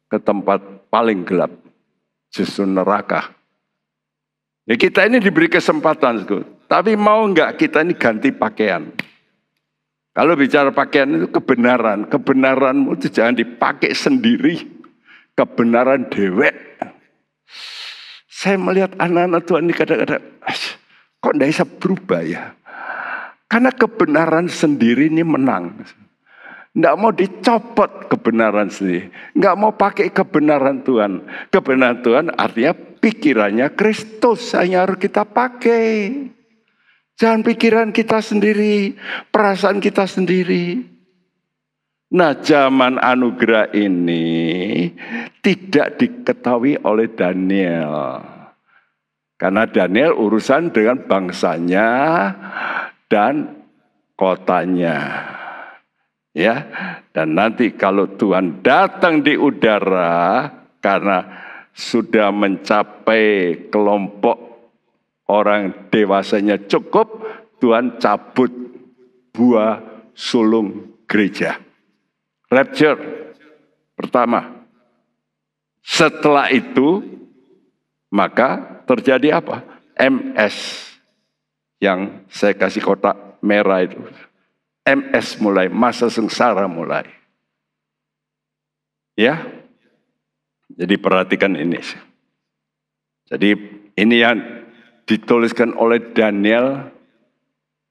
ke tempat paling gelap, justru neraka. Ya kita ini diberi kesempatan, tapi mau enggak kita ini ganti pakaian? Kalau bicara pakaian itu kebenaran, kebenaranmu itu jangan dipakai sendiri, kebenaran dewek. Saya melihat anak-anak Tuhan ini kadang-kadang, kok tidak bisa berubah ya? Karena kebenaran sendiri ini menang. Tidak mau dicopot kebenaran sendiri. Tidak mau pakai kebenaran Tuhan. Kebenaran Tuhan artinya pikirannya Kristus hanya harus kita pakai. Jangan pikiran kita sendiri, perasaan kita sendiri. Nah, zaman anugerah ini tidak diketahui oleh Daniel. Karena Daniel urusan dengan bangsanya dan kotanya. Ya, dan nanti kalau Tuhan datang di udara karena sudah mencapai kelompok orang dewasanya cukup, Tuhan cabut buah sulung gereja. Rapture pertama. Setelah itu maka terjadi apa? MS yang saya kasih kotak merah itu. MS mulai, masa sengsara mulai. Ya, jadi perhatikan ini. Jadi ini yang dituliskan oleh Daniel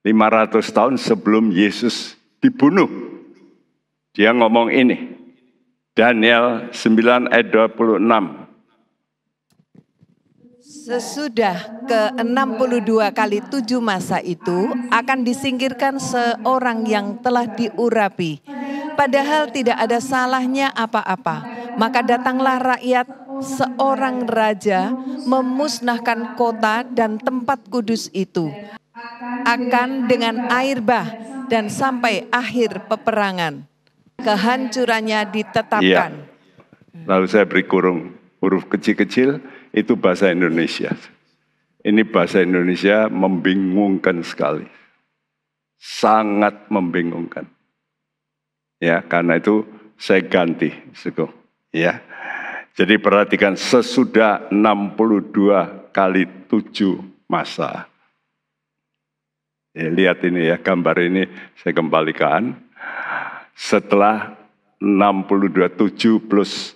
500 tahun sebelum Yesus dibunuh. Dia ngomong ini, Daniel 9 ayat 26. Sesudah ke-62 kali 7 masa itu akan disingkirkan seorang yang telah diurapi. Padahal tidak ada salahnya apa-apa. Maka datanglah rakyat seorang raja memusnahkan kota dan tempat kudus itu. Akan dengan air bah dan sampai akhir peperangan. Kehancurannya ditetapkan. Ya. Lalu saya beri kurung huruf kecil-kecil. Itu bahasa Indonesia. Ini bahasa Indonesia membingungkan sekali. Sangat membingungkan. Ya, karena itu saya ganti. Ya. Jadi perhatikan sesudah 62 kali 7 masa. Ya, lihat ini ya, gambar ini saya kembalikan. Setelah 62, 7 plus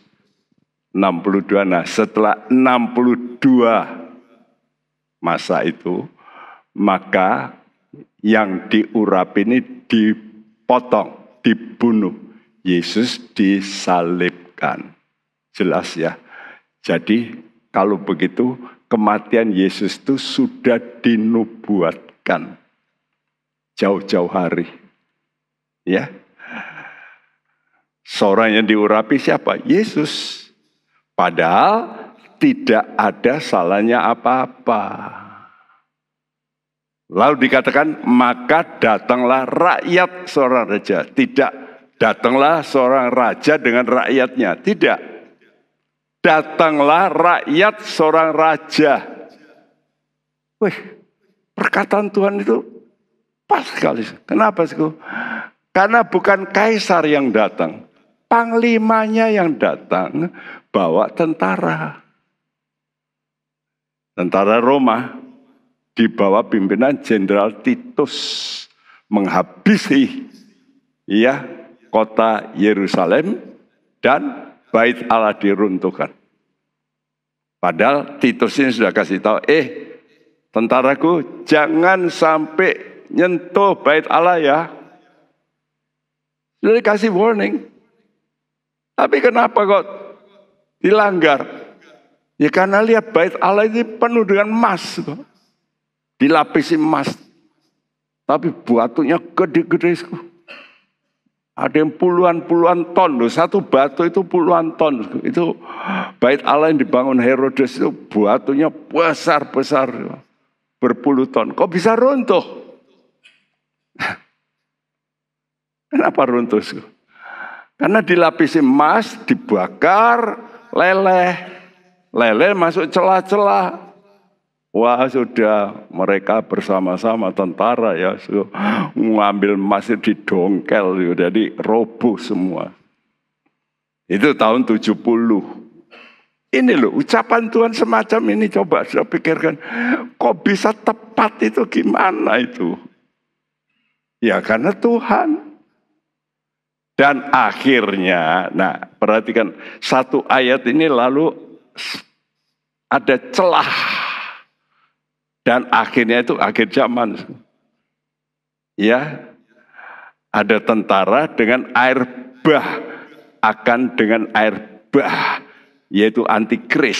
62, nah setelah 62 masa itu, maka yang diurapi ini dipotong, dibunuh. Yesus disalibkan. Jelas ya. Jadi kalau begitu kematian Yesus itu sudah dinubuatkan jauh-jauh hari. Ya. Seorang yang diurapi siapa? Yesus. Padahal tidak ada salahnya apa-apa. Lalu dikatakan, maka datanglah rakyat seorang raja. Tidak datanglah seorang raja dengan rakyatnya. Tidak. Datanglah rakyat seorang raja. Wih, perkataan Tuhan itu pas sekali. Kenapa sih? Karena bukan kaisar yang datang. Panglimanya yang datang bawa tentara. Tentara Roma di bawah pimpinan Jenderal Titus menghabisi ya kota Yerusalem dan Bait Allah diruntuhkan. Padahal Titus ini sudah kasih tahu, tentaraku jangan sampai nyentuh Bait Allah ya. Sudah dikasih warning. Tapi kenapa kok dilanggar? Ya karena lihat Bait Allah ini penuh dengan emas. Dilapisi emas. Tapi batunya gede-gede. Ada yang puluhan ton. Satu batu itu puluhan ton. Itu Bait Allah yang dibangun Herodes itu batunya besar-besar. Berpuluh ton. Kok bisa runtuh? Kenapa runtuh? Karena dilapisi emas, dibakar, leleh masuk celah-celah. Wah, sudah mereka bersama-sama tentara ya, ngambil masjid didongkel, jadi roboh semua. Itu tahun 70. Ini loh, ucapan Tuhan semacam ini coba saya pikirkan, kok bisa tepat itu gimana itu? Ya karena Tuhan. Dan akhirnya, nah perhatikan satu ayat ini lalu ada celah. Dan akhirnya itu akhir zaman. Ya, ada tentara dengan air bah, akan dengan air bah, yaitu antikris.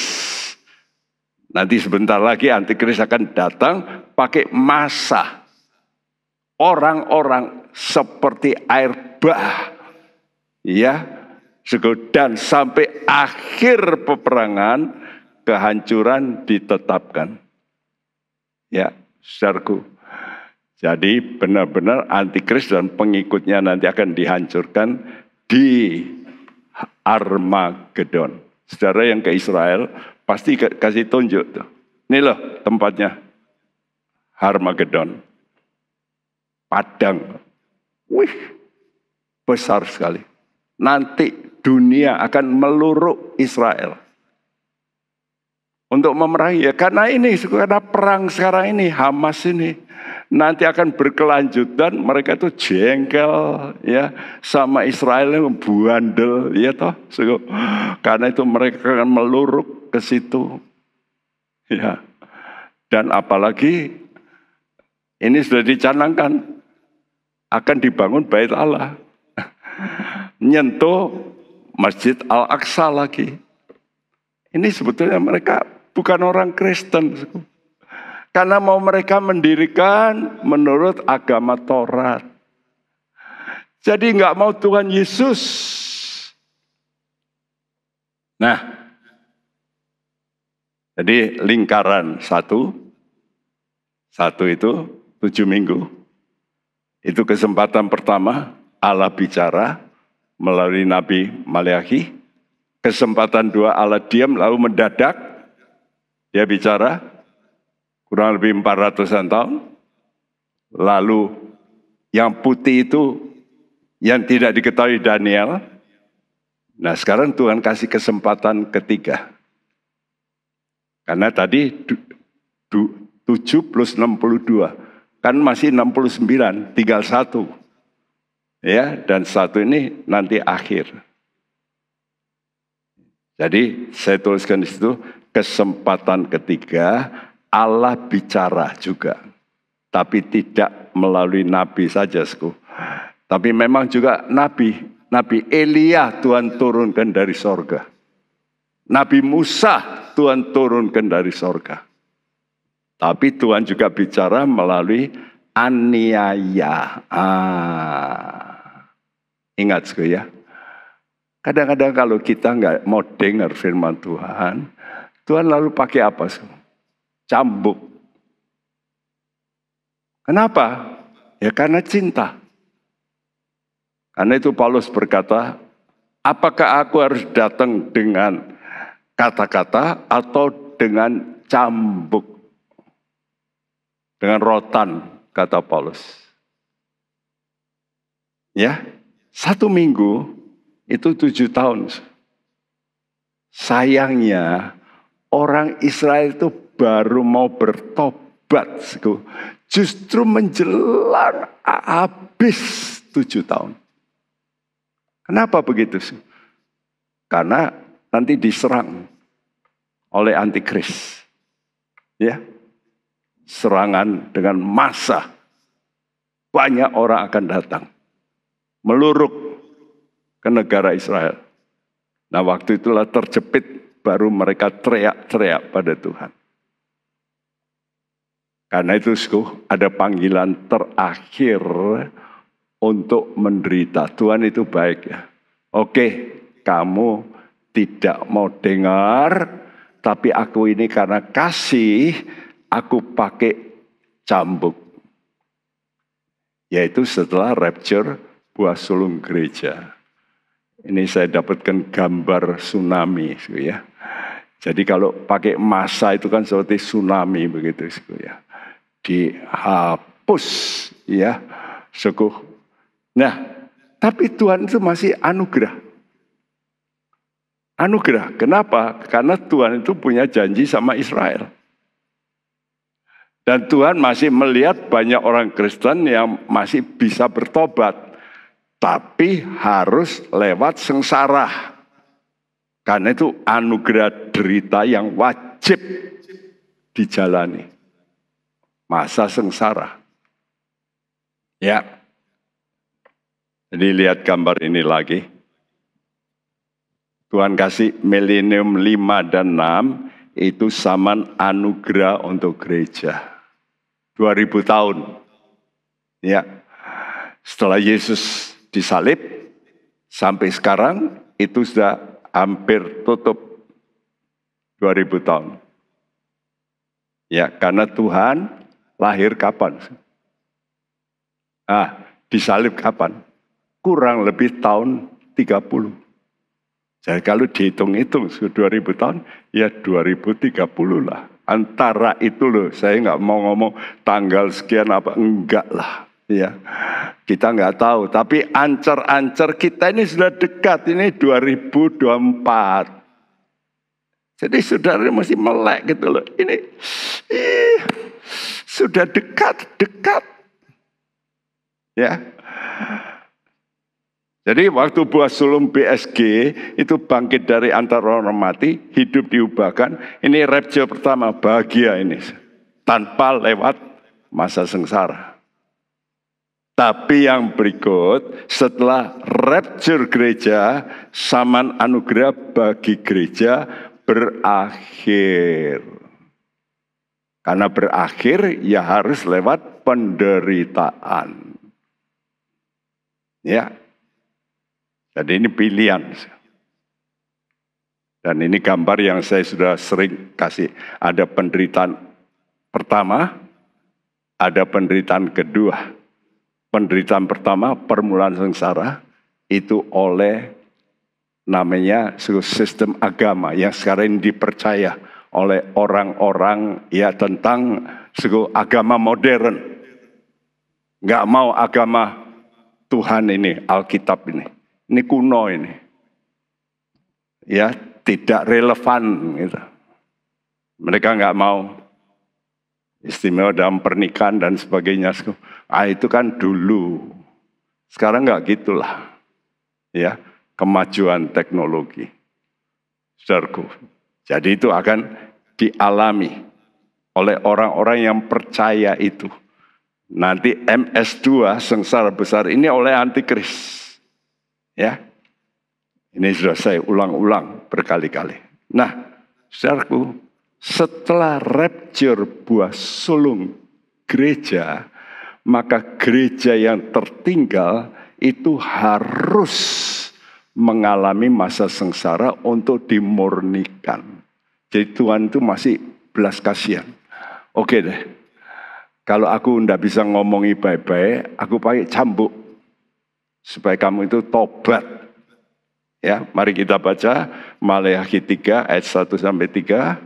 Nanti sebentar lagi antikris akan datang pakai massa. Orang-orang seperti air bah. Ya, dan sampai akhir peperangan kehancuran ditetapkan. Ya, saudaraku. Jadi benar-benar antikris dan pengikutnya nanti akan dihancurkan di Armageddon. Saudara yang ke Israel pasti kasih tunjuk tuh. Ini loh tempatnya. Armageddon. Padang. Wih, besar sekali. Nanti dunia akan meluruk Israel. Untuk memerangi ya, karena perang sekarang ini, Hamas ini nanti akan berkelanjutan, mereka itu jengkel ya sama Israel yang bandel ya toh. Karena itu mereka akan meluruk ke situ. Ya. Dan apalagi ini sudah dicanangkan akan dibangun Bait Allah. Nyentuh Masjid Al-Aqsa lagi. Ini sebetulnya mereka bukan orang Kristen. Karena mau mereka mendirikan menurut agama Taurat. Jadi nggak mau Tuhan Yesus. Nah, jadi lingkaran satu itu 7 minggu. Itu kesempatan pertama Allah bicara melalui Nabi Maleakhi. Kesempatan 2 Allah diam lalu mendadak dia bicara kurang lebih 400-an tahun. Lalu yang putih itu yang tidak diketahui Daniel. Nah sekarang Tuhan kasih kesempatan ketiga. Karena tadi 7 plus 62 kan masih 69, tinggal 1. Ya, dan 1 ini nanti akhir. Jadi saya tuliskan di situ kesempatan ketiga Allah bicara juga. Tapi tidak melalui nabi saja. Tapi memang juga nabi. Nabi Elia Tuhan turunkan dari sorga. Nabi Musa Tuhan turunkan dari sorga. Tapi Tuhan juga bicara melalui aniaya. Ingat ya. Kadang-kadang kalau kita nggak mau dengar firman Tuhan, Tuhan lalu pakai apa? Cambuk. Kenapa? Ya karena cinta. Karena itu Paulus berkata, apakah aku harus datang dengan kata-kata atau dengan cambuk? Dengan rotan, kata Paulus. Ya, 1 minggu itu 7 tahun. Sayangnya orang Israel itu baru mau bertobat. Justru menjelang habis 7 tahun. Kenapa begitu? Karena nanti diserang oleh antikris. Ya, serangan dengan massa. Banyak orang akan datang. Meluruk ke negara Israel. Nah waktu itulah terjepit baru mereka teriak-teriak pada Tuhan. Karena itu ada panggilan terakhir untuk menderita. Tuhan itu baik ya. Oke, kamu tidak mau dengar, tapi aku ini karena kasih, aku pakai cambuk. Yaitu setelah rapture buah sulung gereja. Ini saya dapatkan gambar tsunami ya. Jadi kalau pakai massa itu kan seperti tsunami begitu ya. Dihapus ya, suku. Nah, tapi Tuhan itu masih anugerah. Anugerah, kenapa? Karena Tuhan itu punya janji sama Israel. Dan Tuhan masih melihat banyak orang Kristen yang masih bisa bertobat. Tapi harus lewat sengsara. Karena itu anugerah derita yang wajib dijalani. Masa sengsara. Ya. Jadi lihat gambar ini lagi. Tuhan kasih milenium 5 dan 6 itu zaman anugerah untuk gereja. 2000 tahun. Ya. Setelah Yesus disalib sampai sekarang itu sudah hampir tutup 2000 tahun. Ya, karena Tuhan lahir kapan? Disalib kapan? Kurang lebih tahun 30. Jadi kalau dihitung-hitung 2000 tahun, ya 2030 lah. Antara itu loh, saya nggak mau ngomong tanggal sekian apa, enggak lah. Ya, kita nggak tahu. Tapi ancar-ancar kita ini sudah dekat, ini 2024. Jadi saudara masih melek gitu loh. Ini sudah dekat. Ya. Jadi waktu buah sulung BSG itu bangkit dari antara orang mati, hidup diubahkan. Ini rapture pertama, bahagia ini. Tanpa lewat masa sengsara. Tapi yang berikut, setelah rapture gereja, zaman anugerah bagi gereja berakhir. Karena berakhir, ya harus lewat penderitaan. Ya. Jadi ini pilihan. Dan ini gambar yang saya sudah sering kasih. Ada penderitaan pertama, ada penderitaan kedua. Penderitaan pertama, permulaan sengsara, itu oleh namanya sistem agama yang sekarang ini dipercaya oleh orang-orang ya tentang agama modern. Nggak mau agama Tuhan ini, Alkitab ini. Ini kuno ini. Ya, tidak relevan gitu. Mereka nggak mau. Istimewa dalam pernikahan dan sebagainya. Itu kan dulu. Sekarang nggak gitulah. Ya, kemajuan teknologi. Saudaraku. Jadi itu akan dialami oleh orang-orang yang percaya itu. Nanti MS2 sengsara besar ini oleh antikris. Ya, ini sudah saya ulang-ulang berkali-kali. Nah, saudaraku, setelah rapture buah sulung gereja, maka gereja yang tertinggal itu harus mengalami masa sengsara untuk dimurnikan. Jadi Tuhan itu masih belas kasihan. Oke deh, kalau aku tidak bisa ngomongi baik-baik, aku pakai cambuk. Supaya kamu itu tobat. Ya, mari kita baca Maleakhi 3 ayat 1-3.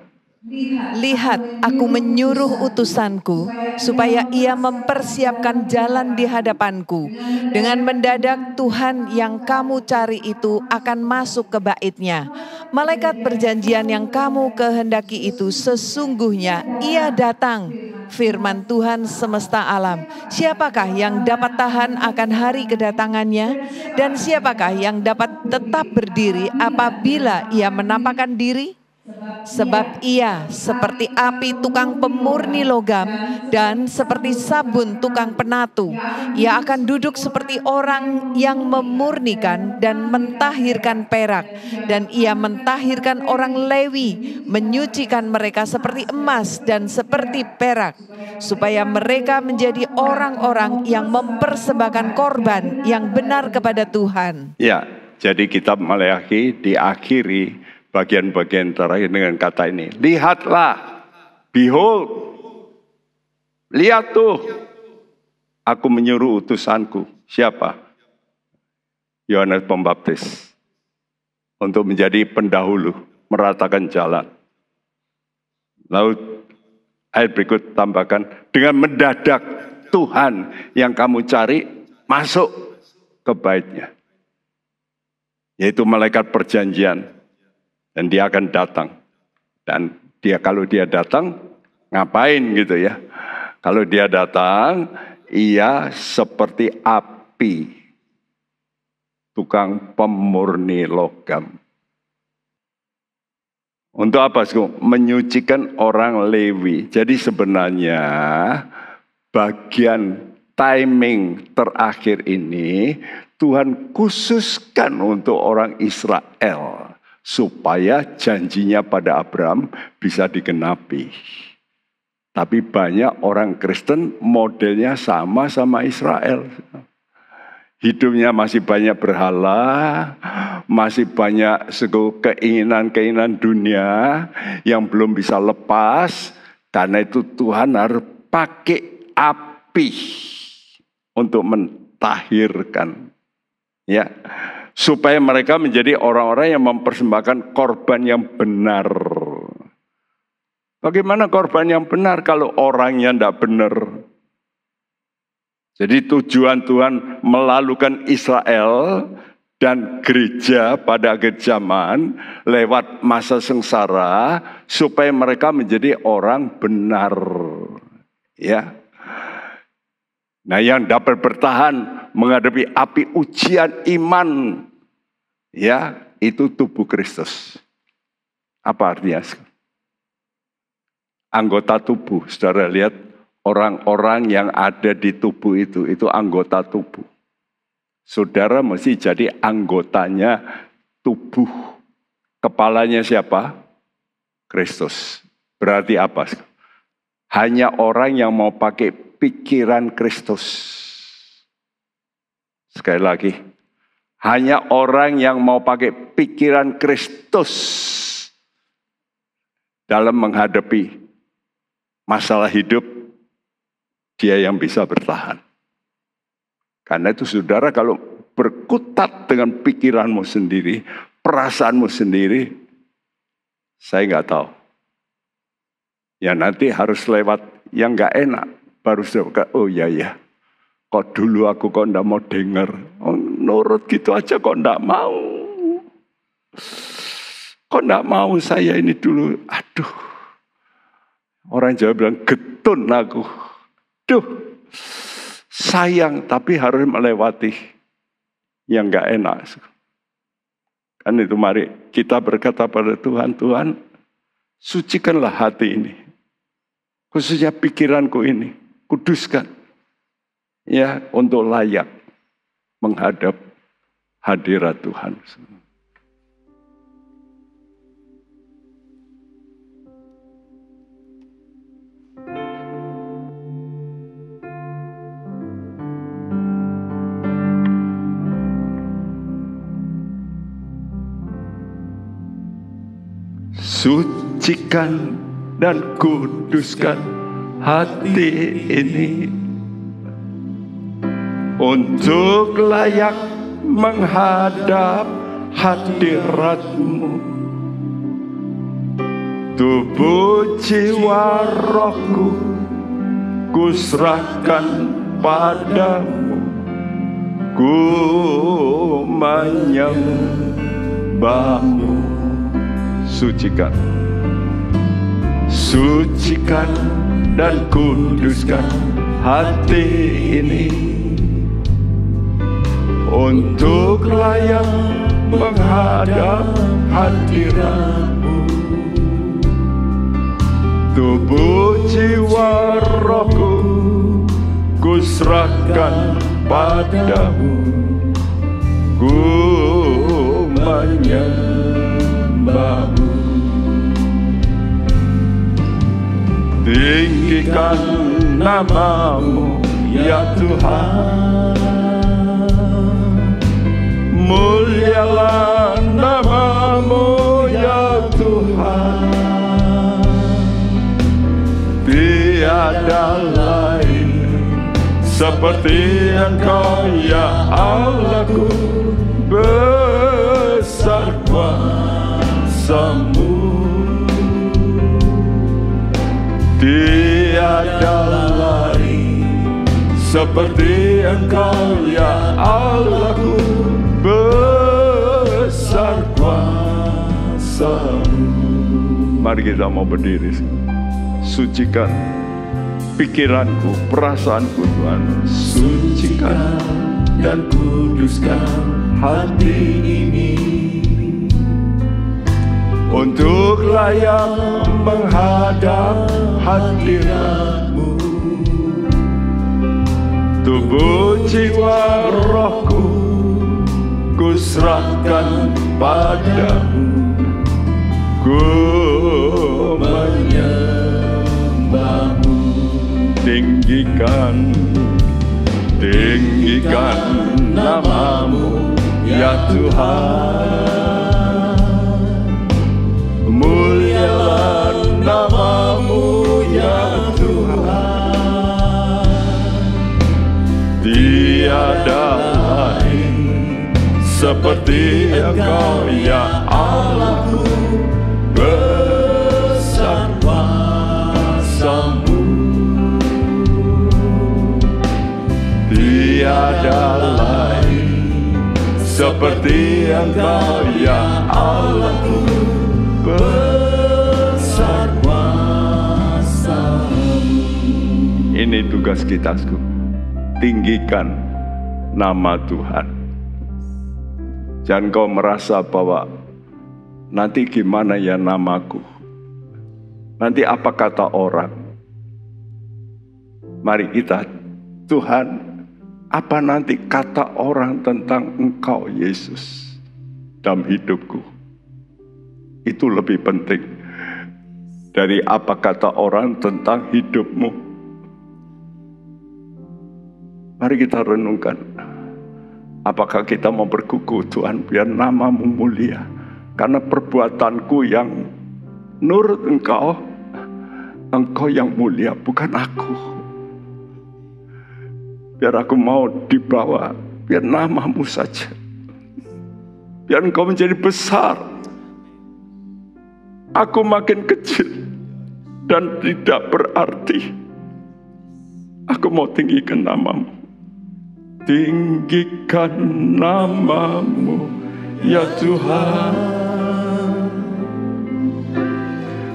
Lihat, aku menyuruh utusanku supaya ia mempersiapkan jalan di hadapanku. Dengan mendadak Tuhan yang kamu cari itu akan masuk ke bait-Nya. Malaikat perjanjian yang kamu kehendaki itu sesungguhnya ia datang. Firman Tuhan semesta alam, siapakah yang dapat tahan akan hari kedatangannya? Dan siapakah yang dapat tetap berdiri apabila ia menampakkan diri? Sebab ia seperti api tukang pemurni logam dan seperti sabun tukang penatu. Ia akan duduk seperti orang yang memurnikan dan mentahirkan perak. Dan ia mentahirkan orang Lewi, menyucikan mereka seperti emas dan seperti perak. Supaya mereka menjadi orang-orang yang mempersembahkan korban yang benar kepada Tuhan. Ya, jadi kitab Maleakhi diakhiri bagian-bagian terakhir dengan kata ini. Lihatlah, behold, lihat tuh, aku menyuruh utusanku. Siapa? Yohanes Pembaptis. Untuk menjadi pendahulu, meratakan jalan. Lalu ayat berikut tambahkan, dengan mendadak Tuhan yang kamu cari masuk ke baitnya. Yaitu malaikat perjanjian. Dan dia akan datang. Dan kalau dia datang, ngapain gitu ya. Kalau dia datang, ia seperti api. Tukang pemurni logam. Untuk apa? Menyucikan orang Lewi. Jadi sebenarnya bagian timing terakhir ini Tuhan khususkan untuk orang Israel supaya janjinya pada Abraham bisa digenapi. Tapi banyak orang Kristen modelnya sama Israel. Hidupnya masih banyak berhala, masih banyak keinginan-keinginan dunia yang belum bisa lepas. Karena itu Tuhan harus pakai api untuk mentahirkan. Ya, supaya mereka menjadi orang-orang yang mempersembahkan korban yang benar. Bagaimana korban yang benar kalau orangnya tidak benar? Jadi tujuan Tuhan melalukan Israel dan gereja pada akhir zaman lewat masa sengsara supaya mereka menjadi orang benar. Ya. Nah, yang dapat bertahan menghadapi api ujian iman, ya, itu tubuh Kristus. Apa artinya? Anggota tubuh, saudara lihat. Orang-orang yang ada di tubuh itu anggota tubuh. Saudara mesti jadi anggotanya tubuh. Kepalanya siapa? Kristus. Berarti apa? Hanya orang yang mau pakai pikiran Kristus. Sekali lagi. Hanya orang yang mau pakai pikiran Kristus dalam menghadapi masalah hidup, dia yang bisa bertahan. Karena itu saudara kalau berkutat dengan pikiranmu sendiri, perasaanmu sendiri, saya nggak tahu. Ya nanti harus lewat yang nggak enak. Baru saya, oh ya, kok dulu aku kok nggak mau dengar. Oh, nurut gitu aja kok nggak mau. Kok nggak mau saya ini dulu. Aduh. Orang Jawa bilang getun aku. Duh, sayang tapi harus melewati yang gak enak. Kan itu mari kita berkata pada Tuhan, Tuhan sucikanlah hati ini. Khususnya pikiranku ini, kuduskan. Ya, untuk layak menghadap hadirat Tuhan. Sucikan dan kuduskan hati ini untuk layak menghadap hadirat-Mu. Tubuh jiwa rohku kuserahkan padamu, ku menyembahmu. Sucikan, sucikan dan kuduskan hati ini untuk layak menghadap hadirat-Mu. Tubuh jiwa rohku kuserahkan padamu, ku menyembahmu. Tinggikan nama-Mu ya Tuhan, mulialah nama-Mu ya Tuhan. Tiada lain seperti Engkau ya Allahku, besar kuasa-Mu. Tiada lain seperti Engkau ya Allahku, besar kuasa-Mu. Mari kita mau berdiri. Sucikan pikiranku, perasaanku Tuhan. Sucikan dan kuduskan hati ini untuk layak menghadap hadirat-Mu. Tubuh jiwa rohku ku serahkan padamu, ku menyembah-Mu. Tinggikan nama-Mu ya Tuhan. Mulialah nama-Mu ya Tuhan. Tiada lain seperti Engkau ya Allahku, besar kuasa-Mu. Tiada lain seperti Engkau ya Allahku, besar kuasa-Mu. Ini tugas kita, tinggikan nama Tuhan. Jangan kau merasa bahwa nanti gimana ya namaku, nanti apa kata orang. Mari kita, Tuhan, apa nanti kata orang tentang Engkau Yesus dalam hidupku. Itu lebih penting dari apa kata orang tentang hidupmu. Mari kita renungkan. Apakah kita mau berkuku, Tuhan, biar nama-Mu mulia. Karena perbuatanku yang nurut Engkau, Engkau yang mulia, bukan aku. Biar aku mau dibawa, biar nama-Mu saja. Biar Engkau menjadi besar. Aku makin kecil dan tidak berarti. Aku mau tinggikan nama-Mu. Tinggikan nama-Mu ya Tuhan.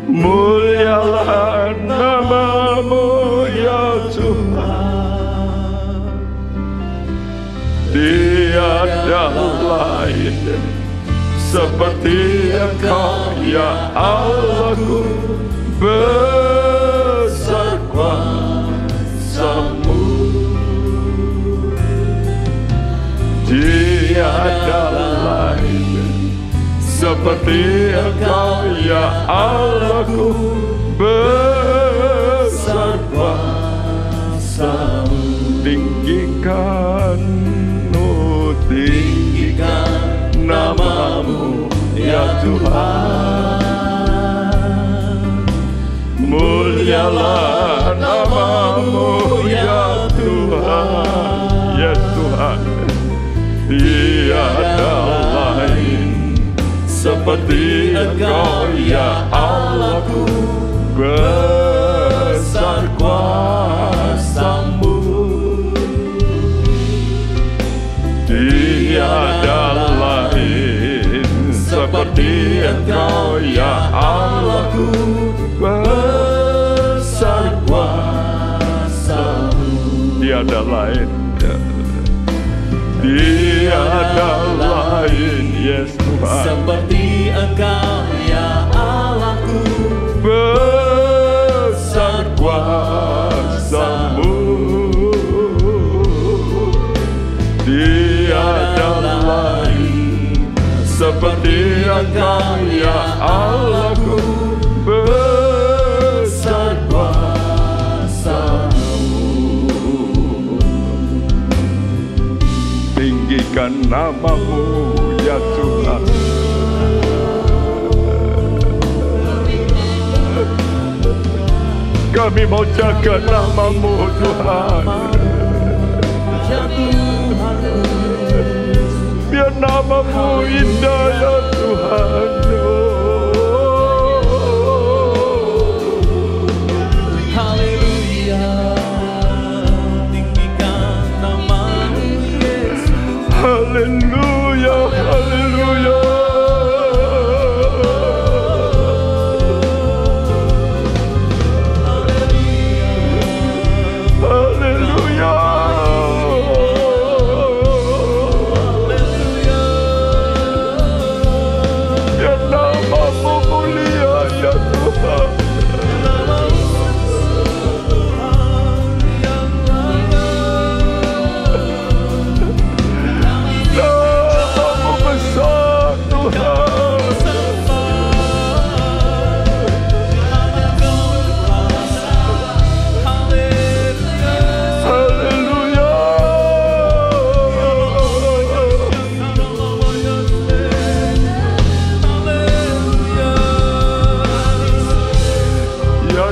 Mulialah nama-Mu ya Tuhan. Tiada lain seperti Engkau ya Allahku, besar kuasa-Mu. Tiada lain seperti Engkau ya Allahku, besar kuasa-Mu. Tinggikan, tinggikan nama-Mu ya Tuhan. Mulialah nama-Mu ya Tuhan. Ya Tuhan. Tiada lain seperti Engkau ya Allahku, besar kuasa-Mu. Tiada lain seperti Engkau ya Allahku, besar kuasa-Mu. Tiada lain, tiada lain, yes Tuhan, seperti Engkau ya Allahku, besar kuasa-Mu. Tiada lain seperti Engkau ya Allahku, besar kuasa-Mu. Tinggikan nama-Mu ya Tuhan. Kami mau jaga nama-Mu Tuhan. Biar nama-Mu indah ya Tuhan.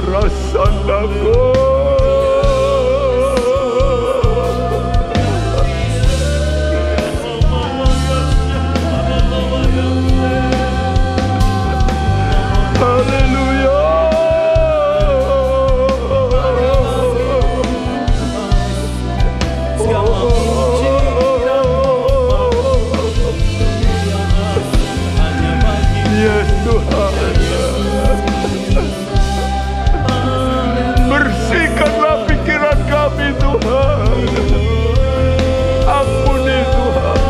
Rasandako. Bersihkanlah pikiran kami Tuhan. Ampuni Tuhan.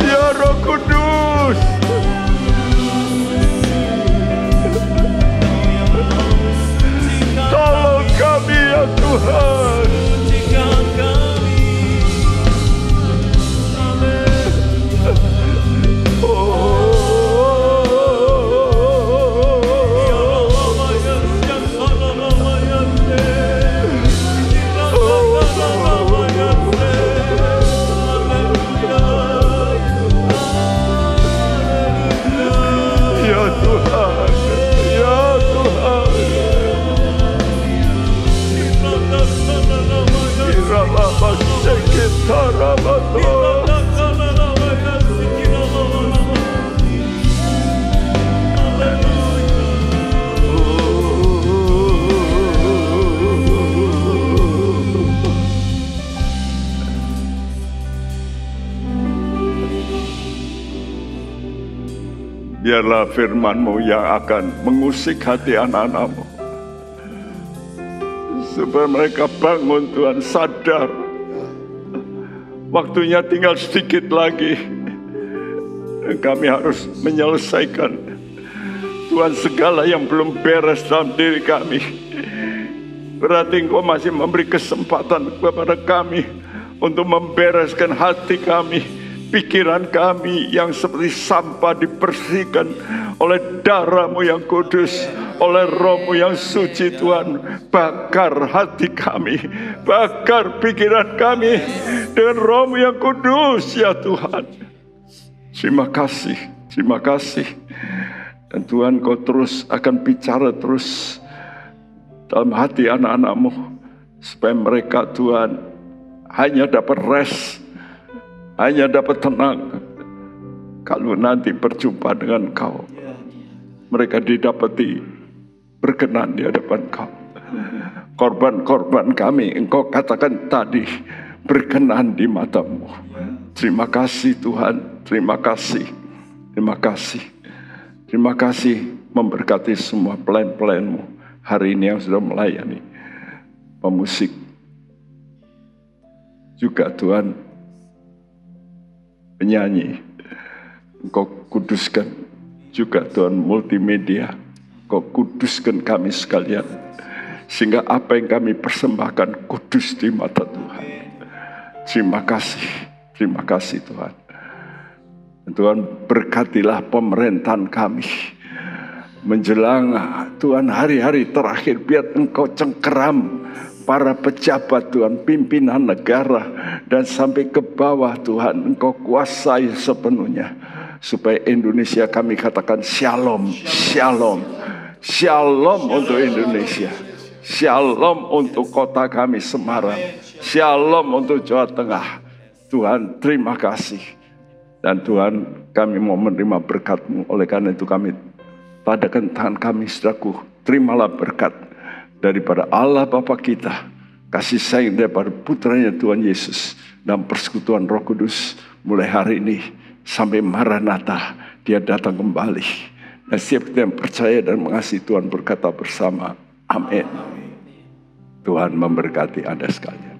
Ya Roh Kudus, tolong kami ya Tuhan. Biarlah firman-Mu yang akan mengusik hati anak-anak-Mu, supaya mereka bangun Tuhan, sadar waktunya tinggal sedikit lagi dan kami harus menyelesaikan Tuhan segala yang belum beres dalam diri kami. Berarti Engkau masih memberi kesempatan kepada kami untuk membereskan hati kami, pikiran kami yang seperti sampah dibersihkan oleh darah-Mu yang kudus, oleh Roh-Mu yang suci Tuhan. Bakar hati kami, bakar pikiran kami dengan Roh-Mu yang kudus ya Tuhan. Terima kasih, terima kasih. Dan Tuhan, Kau terus akan bicara terus dalam hati anak-anak-Mu, supaya mereka Tuhan hanya dapat rest, hanya dapat tenang kalau nanti berjumpa dengan Kau. Mereka didapati berkenan di hadapan Kau. Korban-korban kami Engkau katakan tadi berkenan di mata-Mu. Terima kasih Tuhan, terima kasih, terima kasih. Terima kasih memberkati semua pelayan-pelayan-Mu hari ini yang sudah melayani pemusik. Juga Tuhan penyanyi, Engkau kuduskan juga Tuhan multimedia, Engkau kuduskan kami sekalian, sehingga apa yang kami persembahkan kudus di mata Tuhan. Terima kasih Tuhan. Tuhan berkatilah pemerintahan kami menjelang Tuhan hari-hari terakhir. Biar Engkau cengkeram para pejabat Tuhan, pimpinan negara dan sampai ke bawah Tuhan, Engkau kuasai sepenuhnya, supaya Indonesia kami katakan shalom, shalom, shalom untuk Indonesia, shalom untuk kota kami Semarang, shalom untuk Jawa Tengah. Tuhan terima kasih. Dan Tuhan kami mau menerima berkat-Mu, oleh karena itu kami tadakan tangan kami, saudaraku, terimalah berkat daripada Allah Bapa kita, kasih sayang daripada putranya Tuhan Yesus, dan persekutuan Roh Kudus mulai hari ini sampai Maranatha Dia datang kembali. Dan setiap kita yang percaya dan mengasihi Tuhan berkata bersama, amin. Tuhan memberkati Anda sekalian.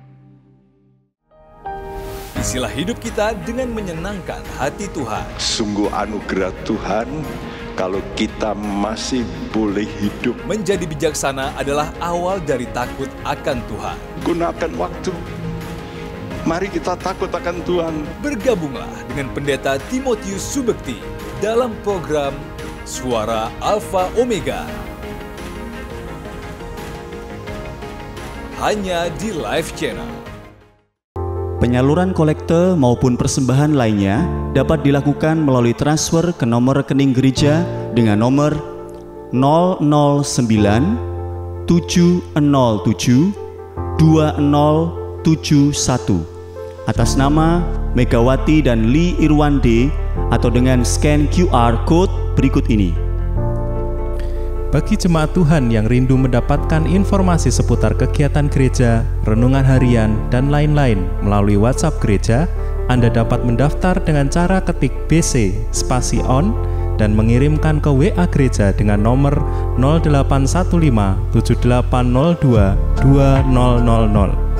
Isilah hidup kita dengan menyenangkan hati Tuhan. Sungguh anugerah Tuhan kalau kita masih boleh hidup. Menjadi bijaksana adalah awal dari takut akan Tuhan. Gunakan waktu. Mari kita takut akan Tuhan. Bergabunglah dengan Pendeta Timotius Subekti dalam program Suara Alfa Omega. Hanya di Live Channel. Penyaluran kolekte maupun persembahan lainnya dapat dilakukan melalui transfer ke nomor rekening gereja dengan nomor 009 707 2071 atas nama Megawati dan Lee Irwande atau dengan scan QR Code berikut ini. Bagi jemaat Tuhan yang rindu mendapatkan informasi seputar kegiatan gereja, renungan harian, dan lain-lain melalui WhatsApp gereja, Anda dapat mendaftar dengan cara ketik BC spasi on dan mengirimkan ke WA gereja dengan nomor 0815 7802 2000.